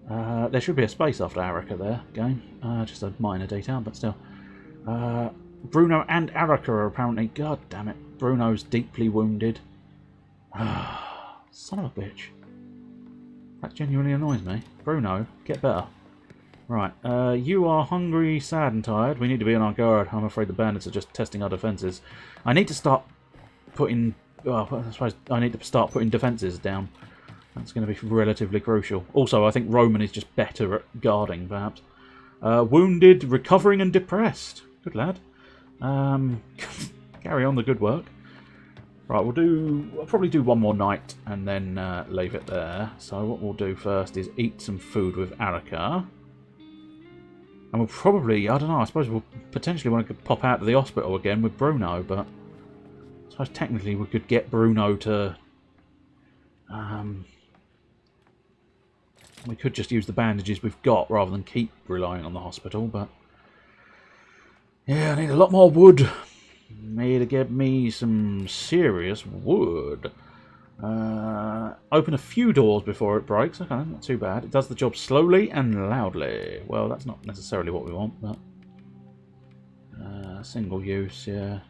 There should be a space after Arica there, game. Just a minor detail, but still. Bruno and Arica are apparently... God damn it. Bruno's deeply wounded. Son of a bitch. That genuinely annoys me. Bruno, get better. Right, you are hungry, sad and tired. We need to be on our guard. I'm afraid the bandits are just testing our defences. I need to start putting... Well, I suppose I need to start putting defences down. That's going to be relatively crucial. Also, I think Roman is just better at guarding, perhaps. Wounded, recovering and depressed. Good lad. Carry on the good work. Right, I'll probably do one more night and then leave it there. So what we'll do first is eat some food with Arica. And we'll probably, I don't know, I suppose we'll potentially want to pop out to the hospital again with Bruno, but I suppose technically we could get Bruno to... we could just use the bandages we've got rather than keep relying on the hospital, but... yeah, I need a lot more wood. Need to get me some serious wood. Open a few doors before it breaks. Okay, not too bad. It does the job slowly and loudly. Well, that's not necessarily what we want, but... single use, yeah.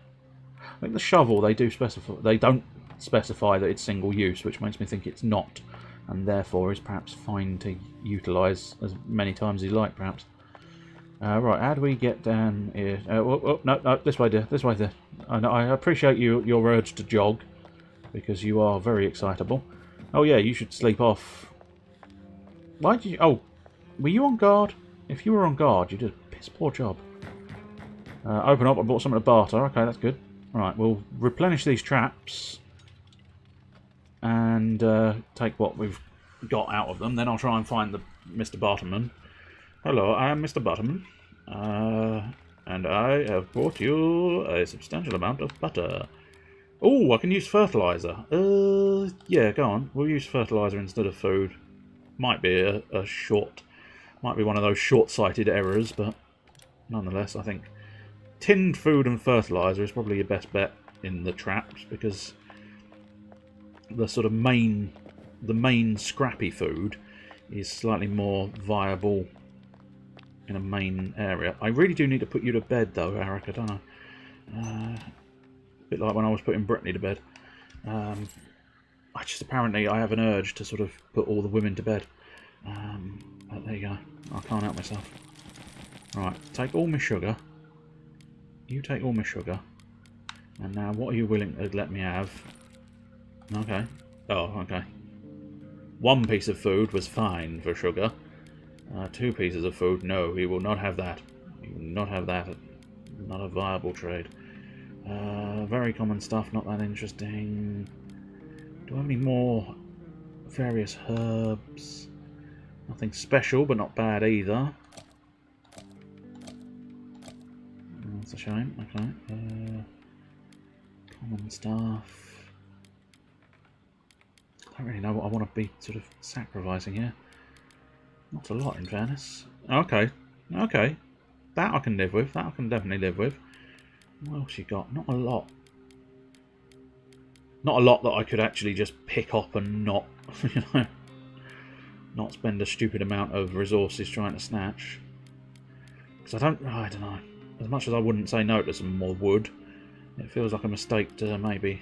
I think the shovel, they don't specify that it's single use, which makes me think it's not, and therefore is perhaps fine to utilise as many times as you like, perhaps. Right, how do we get down here? No, this way, dear. This way, dear. I appreciate your urge to jog, because you are very excitable. Oh yeah, you should sleep off. Why did you... oh, were you on guard? If you were on guard, you did a piss poor job. Open up, I bought something to barter. Okay, that's good. Right, we'll replenish these traps. And take what we've got out of them. Then I'll try and find the Mr. Barterman. Hello, I am Mr. Butterman, and I have brought you a substantial amount of butter. Oh, I can use fertilizer. Yeah, go on. We'll use fertilizer instead of food. Might be might be one of those short-sighted errors, but nonetheless, I think tinned food and fertilizer is probably your best bet in the traps, because the sort of main scrappy food is slightly more viable in a main area. I really do need to put you to bed, though, Eric. I don't know. A bit like when I was putting Brittany to bed. Apparently I have an urge to sort of put all the women to bed. But there you go. I can't help myself. Right, take all my sugar. You take all my sugar. And now, what are you willing to let me have? Okay. Oh, okay. One piece of food was fine for sugar. 2 pieces of food, no, he will not have that. He will not have that. Not a viable trade. Very common stuff, not that interesting. Do I have any more various herbs? Nothing special, but not bad either. That's a shame, okay. Common stuff. I don't really know what I want to be sort of sacrificing here. Not a lot, in fairness. Okay, okay. That I can live with. That I can definitely live with. What else you got? Not a lot. Not a lot that I could actually just pick up and not, you know, not spend a stupid amount of resources trying to snatch. Because I don't know. As much as I wouldn't say no to some more wood, it feels like a mistake to maybe...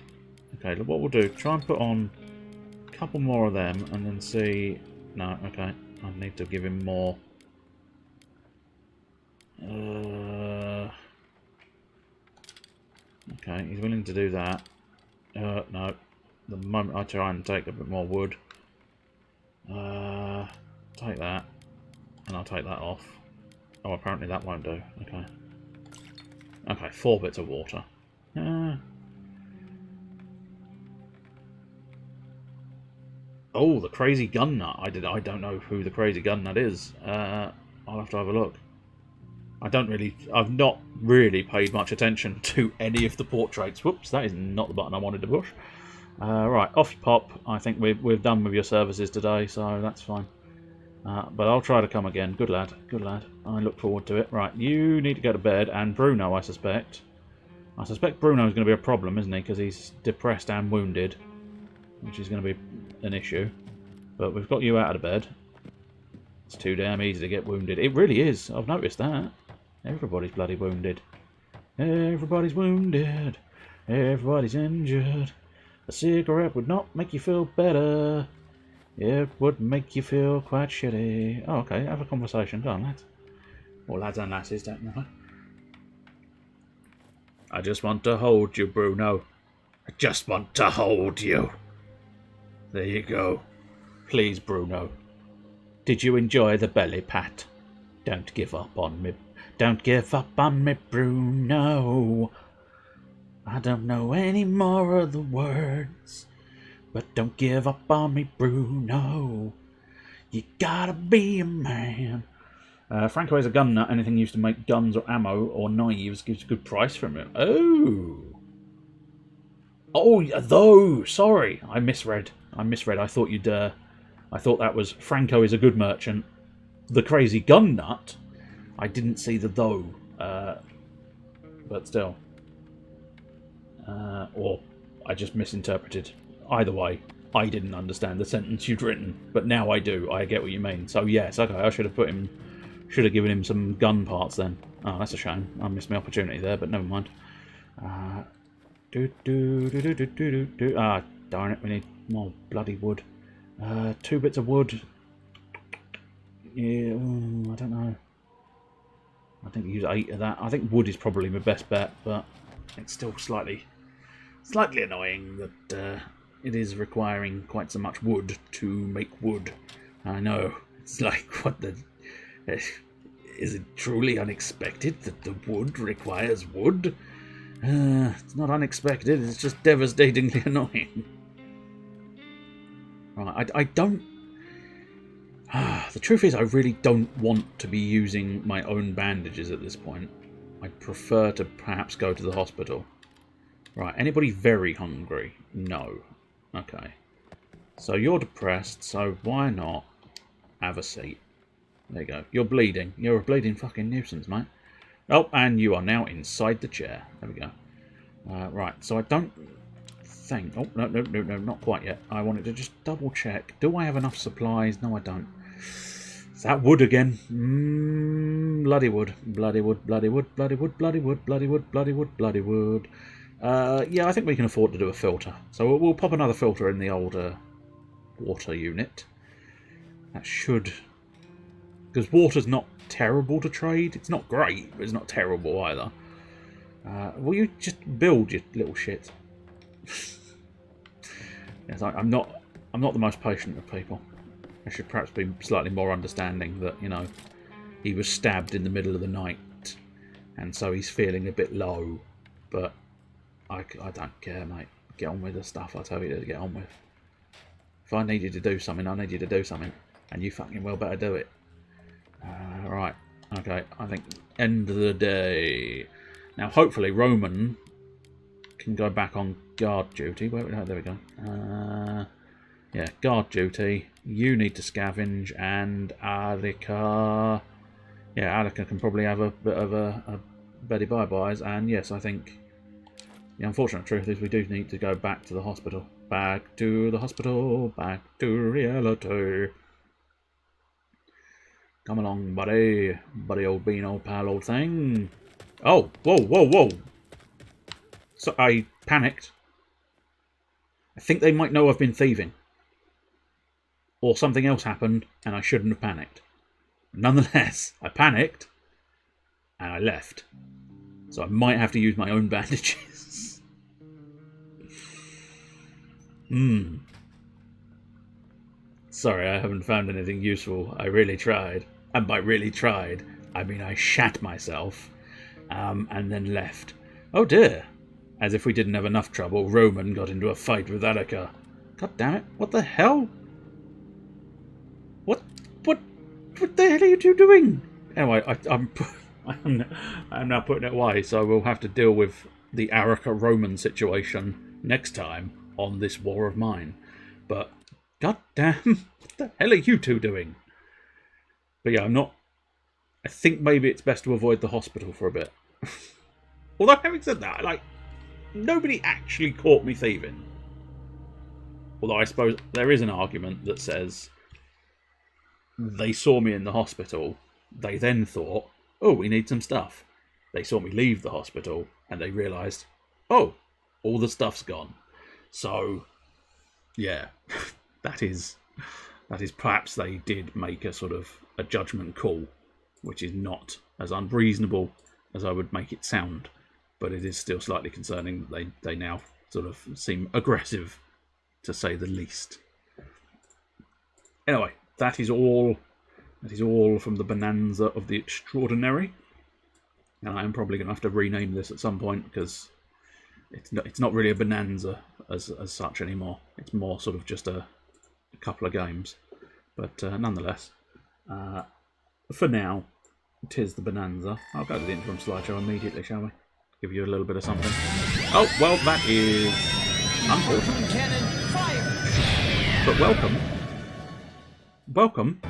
Okay, look, what we'll do, try and put on a couple more of them and then see... No, okay. I need to give him more. Okay, he's willing to do that. No. The moment I try and take a bit more wood. Take that. And I'll take that off. Oh, apparently that won't do. Okay. Okay, 4 bits of water. Oh, the crazy gun nut. I don't know who the crazy gun nut is. I'll have to have a look. I've not really paid much attention to any of the portraits. Whoops, that is not the button I wanted to push. Right, off you pop. I think we're done with your services today, so that's fine. But I'll try to come again. Good lad, good lad. I look forward to it. Right, you need to go to bed, and Bruno, I suspect. I suspect Bruno's going to be a problem, isn't he? Because he's depressed and wounded, which is going to be an issue. But we've got you out of bed. It's too damn easy to get wounded. It really is. I've noticed that. Everybody's bloody wounded. Everybody's wounded. Everybody's injured. A cigarette would not make you feel better. It would make you feel quite shitty. Oh, okay. Have a conversation. Go on, lads. Or lads and lasses, technically. I just want to hold you, Bruno. I just want to hold you. There you go. Please, Bruno. Did you enjoy the belly pat? Don't give up on me. Don't give up on me, Bruno. I don't know any more of the words, but don't give up on me, Bruno. You gotta be a man. Franco has a gun nut. Anything used to make guns or ammo or knives gives a good price from it. Oh, though. Sorry, I misread. I thought you'd. I thought that was Franco is a good merchant. The crazy gun nut. I didn't see the though. But still. Or I just misinterpreted. Either way, I didn't understand the sentence you'd written, but now I do. I get what you mean. So yes, okay, I should have given him some gun parts then. Oh, that's a shame. I missed my opportunity there, but never mind. Ah, darn it, we need more bloody wood. 2 bits of wood. Yeah, I don't know. I think use 8 of that. I think wood is probably my best bet, but it's still slightly annoying that it is requiring quite so much wood to make wood. I know. It's like, what the... Is it truly unexpected that the wood requires wood? It's not unexpected, it's just devastatingly annoying. Right, I don't... the truth is, I really don't want to be using my own bandages at this point. I prefer to perhaps go to the hospital. Right, anybody very hungry? No. Okay. So you're depressed, so why not have a seat? There you go. You're bleeding. You're a bleeding fucking nuisance, mate. Oh, and you are now inside the chair. There we go. Right, so I don't think... Oh, no, not quite yet. I wanted to just double check. Do I have enough supplies? No, I don't. Is that wood again? Bloody wood. Bloody wood, bloody wood, bloody wood, bloody wood, bloody wood, bloody wood, bloody wood. Yeah, I think we can afford to do a filter. So we'll pop another filter in the old water unit. That should... Because water's not terrible to trade. It's not great, but it's not terrible either. Will you just build, you little shit? Yes, I'm not the most patient of people. I should perhaps be slightly more understanding that, you know, he was stabbed in the middle of the night, and so he's feeling a bit low. But I don't care, mate. Get on with the stuff I tell you to get on with. If I need you to do something, I need you to do something, and you fucking well better do it. Right. Okay. I think end of the day. Now, hopefully, Roman can go back on guard duty. Wait, there we go. Yeah, guard duty. You need to scavenge, and Alika. Yeah, Alika can probably have a bit of a Betty bye-byes. And yes, I think the unfortunate truth is we do need to go back to the hospital. Back to the hospital. Back to reality. Come along, buddy. Buddy, old bean, old pal, old thing. Oh, whoa. So I panicked. I think they might know I've been thieving. Or something else happened, and I shouldn't have panicked. Nonetheless, I panicked, and I left. So I might have to use my own bandages. Sorry, I haven't found anything useful. I really tried. And by really tried, I mean I shat myself, and then left. Oh dear. As if we didn't have enough trouble, Roman got into a fight with Attica. God damn it, what the hell? What the hell are you two doing? Anyway, I'm now putting it away, so we'll have to deal with the Attica-Roman situation next time on this war of mine. But, god damn, what the hell are you two doing? But yeah, I think maybe it's best to avoid the hospital for a bit. Although, having said that, like, nobody actually caught me thieving. Although I suppose there is an argument that says they saw me in the hospital, they then thought, oh, we need some stuff. They saw me leave the hospital, and they realised, oh, all the stuff's gone. So, yeah, that is perhaps they did make a sort of a judgment call, which is not as unreasonable as I would make it sound, but it is still slightly concerning that they now sort of seem aggressive, to say the least. Anyway, that is all from the Bonanza of the Extraordinary. And I am probably going to have to rename this at some point, because it's not really a bonanza as such anymore. It's more sort of just a couple of games, but nonetheless, for now, 'tis the bonanza. I'll go to the interim slideshow immediately, shall we? Give you a little bit of something. Oh well, that is unfortunate. Cannon fire. But welcome.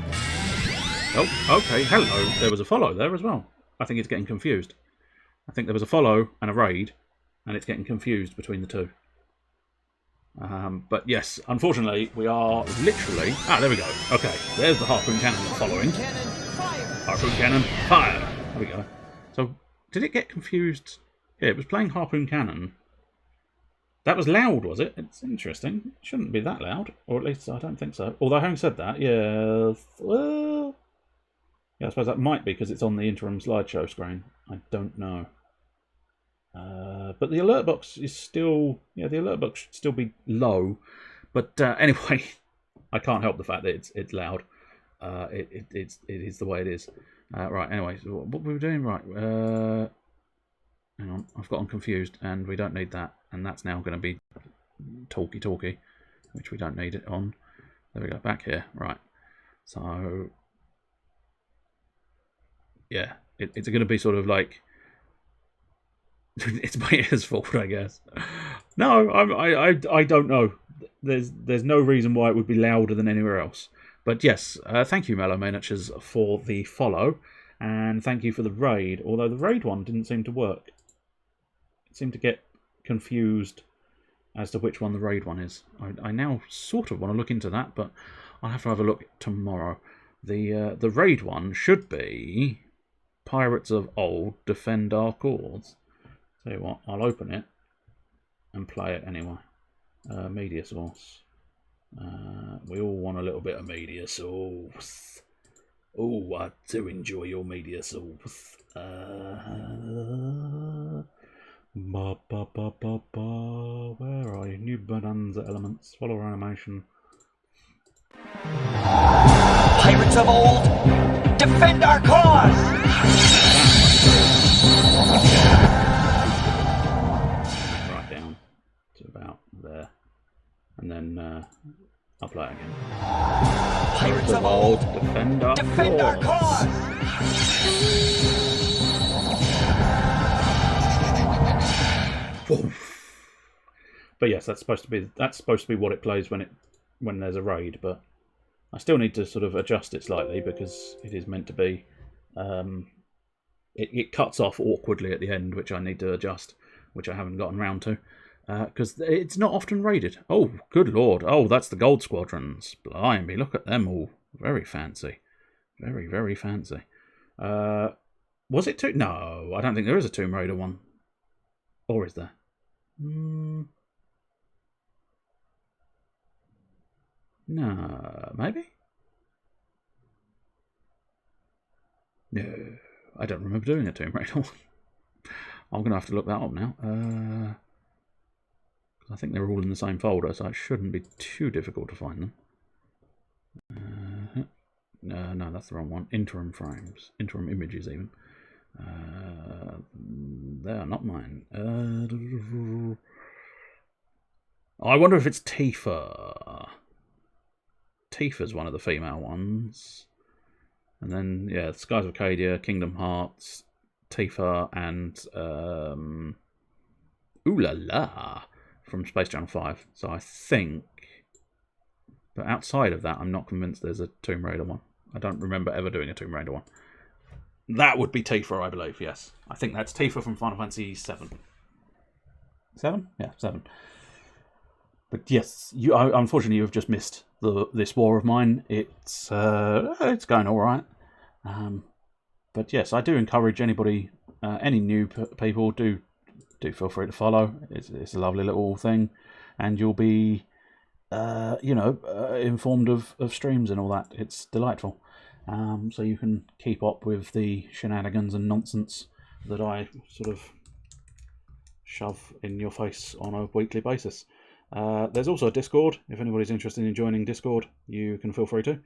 Oh, okay. Hello. There was a follow there as well. I think it's getting confused. I think there was a follow and a raid, and it's getting confused between the two. But yes, unfortunately, we are literally... Ah, there we go. Okay, there's the harpoon cannon following. Cannon fire. Harpoon cannon, fire! There we go. So, did it get confused? Yeah, it was playing harpoon cannon. That was loud, was it? It's interesting. It shouldn't be that loud. Or at least, I don't think so. Although, having said that, yeah... Well... Yeah, I suppose that might be because it's on the interim slideshow screen. I don't know. But the alert box is still... Yeah, the alert box should still be low. But anyway, I can't help the fact that it's loud. It is the way it is. Right, anyway, so what were we doing? Right. Hang on, I've gotten confused, and we don't need that. And that's now going to be talky, which we don't need it on. There we go, back here. Right. So... Yeah, it's going to be sort of like... It's my ear's fault, I guess. No, I don't know. There's no reason why it would be louder than anywhere else. But yes, thank you, Mellow Miniatures, for the follow, and thank you for the raid. Although the raid one didn't seem to work. It seemed to get confused as to which one the raid one is. I now sort of want to look into that, but I'll have to have a look tomorrow. The raid one should be Pirates of Old Defend Our Cause. Tell you what, I'll open it and play it anyway. Media source. We all want a little bit of media source. Oh, I do enjoy your media source. Where are you? New Bonanza elements. Follow animation. Pirates of Old, defend our cause! Right down to about there. And then I'll play it again. Pirates of Old, defend our cause! But yes, that's supposed to be what it plays when there's a raid, but I still need to sort of adjust it slightly because it is meant to be it cuts off awkwardly at the end, which I need to adjust, which I haven't gotten round to because it's not often raided. Oh, good lord. Oh, that's the gold squadrons. Blimey, look at them all. Very fancy. Very, very fancy. Was it No, I don't think there is a Tomb Raider one. Or is there? No, maybe? No, I don't remember doing a Tomb Raider one. I'm going to have to look that up now. I think they're all in the same folder, so it shouldn't be too difficult to find them. No, that's the wrong one. Interim frames. Interim images, even. They are not mine. I wonder if it's Tifa. Tifa's one of the female ones. And then, yeah, Skies of Arcadia, Kingdom Hearts, Tifa, and Ooh La La from Space Channel 5. So I think... But outside of that, I'm not convinced there's a Tomb Raider one. I don't remember ever doing a Tomb Raider one. That would be Tifa, I believe, yes. I think that's Tifa from Final Fantasy 7. 7? Yeah, 7. But yes, unfortunately you've just missed this war of mine. It's going all right. But yes, I do encourage anybody, any new people, do feel free to follow. It's a lovely little thing, and you'll be, informed of streams and all that. It's delightful. So you can keep up with the shenanigans and nonsense that I sort of shove in your face on a weekly basis. There's also a Discord. If anybody's interested in joining Discord, you can feel free to.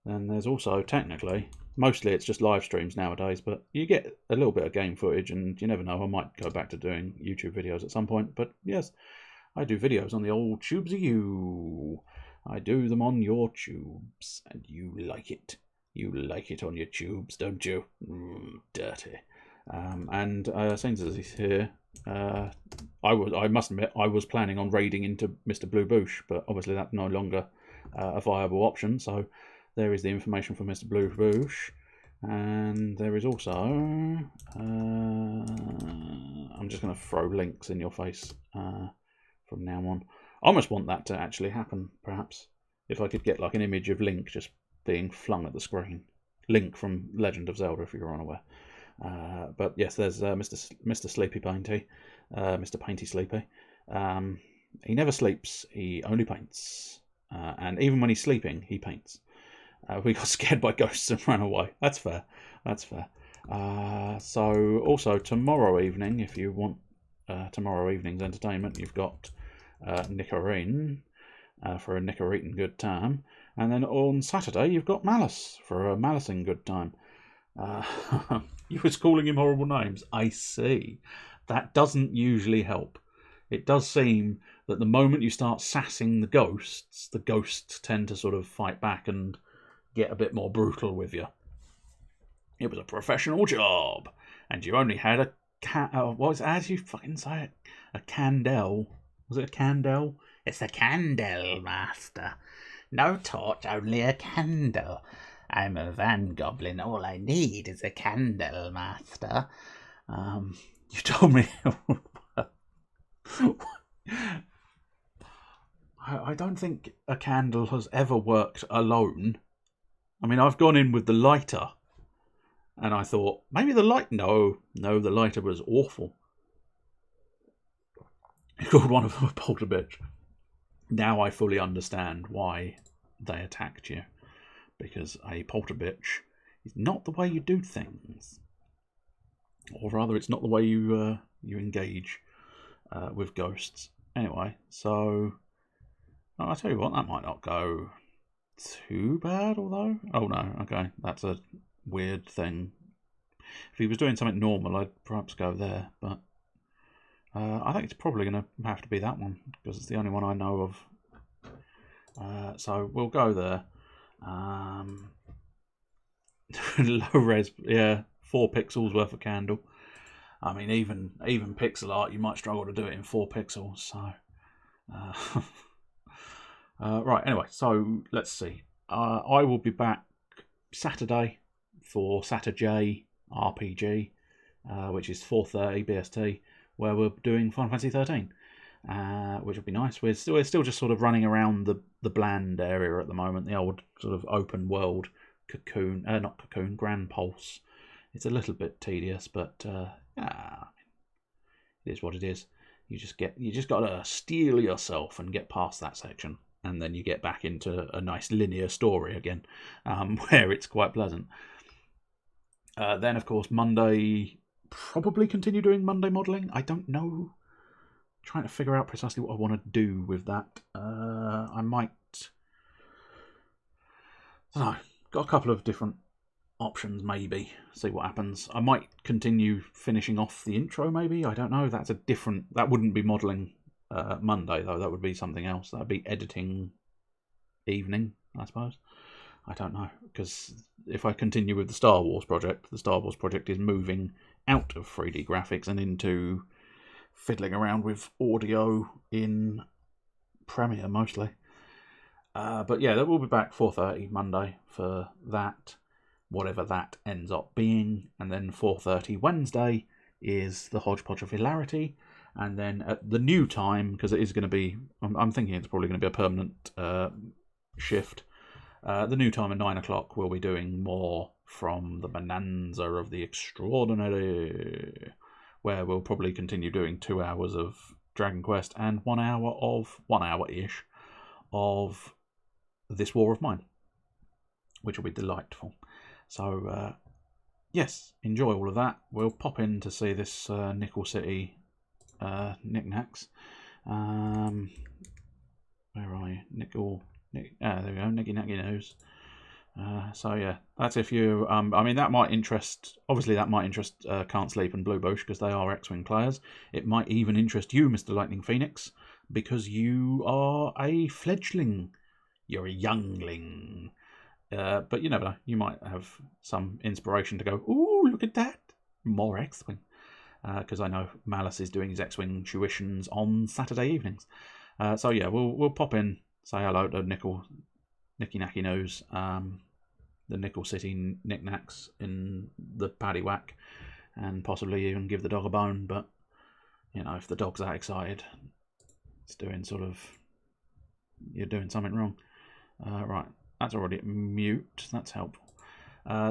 Then there's also, technically, Mostly it's just live streams nowadays, but you get a little bit of game footage, and you never know, I might go back to doing YouTube videos at some point. But yes, I do videos on the old tubes of you. I do them on your tubes, and you like it. You like it on your tubes, don't you? Dirty. And since he's here, I must admit, I was planning on raiding into Mr. Blue Boosh, but obviously that's no longer a viable option. So there is the information from Mr. Blue Boosh, and there is also I'm just going to throw links in your face from now on. I almost want that to actually happen, perhaps, if I could get like an image of Link just being flung at the screen. Link from Legend of Zelda, if you're unaware. But yes, there's Mr. Sleepy Painty, Mr. Painty Sleepy. He never sleeps, he only paints. And even when he's sleeping, he paints. We got scared by ghosts and ran away. That's fair. That's fair. So also tomorrow evening, if you want tomorrow evening's entertainment, you've got Nickerine for a Nickereating good time. And then on Saturday, you've got Malice for a Malicing good time. You was calling him horrible names. I see. That doesn't usually help. It does seem that the moment you start sassing the ghosts tend to sort of fight back and get a bit more brutal with you. It was a professional job, and you only had how do you fucking say it? A candle. Was it a candle? It's a candle, master. No torch, only a candle. I'm a van goblin. All I need is a candle, master. You told me. I don't think a candle has ever worked alone. I mean, I've gone in with the lighter, and I thought maybe the light. No, the lighter was awful. He called one of them a poltergeist. Now I fully understand why they attacked you, because a poltergeist is not the way you do things, or rather, it's not the way you engage with ghosts. Anyway, so I'll tell you what, that might not go too bad, although... Oh no, okay, that's a weird thing. If he was doing something normal, I'd perhaps go there, but I think it's probably going to have to be that one, because it's the only one I know of. So we'll go there. Low res, yeah, 4 pixels worth of candle. I mean, even pixel art, you might struggle to do it in 4 pixels, so... right, anyway, so let's see. I will be back Saturday for Saturday RPG, which is 4:30 BST, where we're doing Final Fantasy 13, which will be nice. We're still just sort of running around the bland area at the moment, the old sort of open world Grand Pulse. It's a little bit tedious, but it is what it is. You just got to steel yourself and get past that section, and then you get back into a nice linear story again, where it's quite pleasant. Then, of course, Monday, probably continue doing Monday modelling. I don't know. Trying to figure out precisely what I want to do with that. I might... I don't know. Got a couple of different options, maybe. See what happens. I might continue finishing off the intro, maybe. I don't know. That's a different... That wouldn't be modelling Monday, though. That would be something else. That would be editing evening, I suppose. I don't know. Because if I continue with the Star Wars project is moving out of 3D graphics and into fiddling around with audio in Premiere, mostly. But yeah, we'll be back 4:30 Monday for that, whatever that ends up being, and then 4:30 Wednesday is the Hodgepodge of Hilarity, and then at the new time, because it is going to be, I'm thinking it's probably going to be a permanent shift, the new time at 9 o'clock we'll be doing more from the Bonanza of the Extraordinary, where we'll probably continue doing 2 hours of Dragon Quest and 1 hour-ish of This War of Mine, which will be delightful. So, yes, enjoy all of that. We'll pop in to see this Nickel City knickknacks. Where are you? There we go, Nicky Nacky News. So yeah, that's if you. I mean, that might interest. Obviously, that might interest Can't Sleep and Blue Bush because they are X-wing players. It might even interest you, Mr. Lightning Phoenix, because you are a fledgling. You're a youngling. But you never know. You might have some inspiration to go, ooh, look at that, more X-wing. Because I know Malice is doing his X-wing tuitions on Saturday evenings. So yeah, we'll pop in, say hello to Nicky Nacky Nose, the Nickel City knickknacks in the paddy whack, and possibly even give the dog a bone. But you know, if the dog's that excited, it's doing you're doing something wrong. Right, that's already at mute. That's helpful.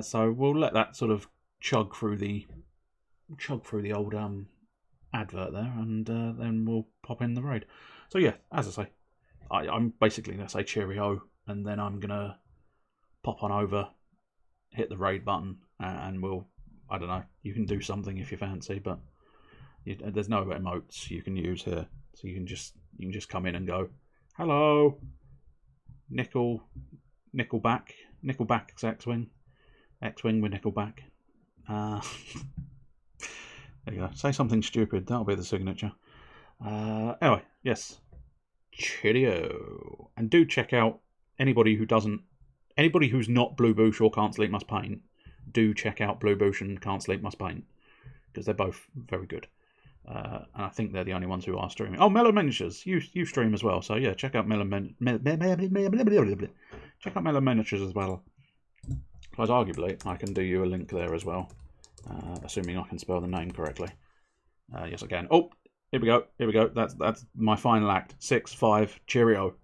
So we'll let that sort of chug through the old advert there, and then we'll pop in the raid. So yeah, as I say, I'm basically going to say cheerio, and then I'm going to pop on over, hit the raid button, and we'll, I don't know, you can do something if you fancy, but there's no emotes you can use here, so you can just come in and go, hello, Nickelback's X-wing with Nickelback. There you go. Say something stupid. That'll be the signature. Anyway, yes. Cheerio. And do check out anybody who's not Blue Bush or Can't Sleep Must Paint. Do check out Blue Bush and Can't Sleep Must Paint because they're both very good. And I think they're the only ones who are streaming. Oh, Mellow Miniatures, you stream as well. So yeah, check out Mellow Miniatures as well. Because arguably, I can do you a link there as well. Assuming I can spell the name correctly. Yes, I can. Oh, here we go. That's my final act. 6, 5, cheerio.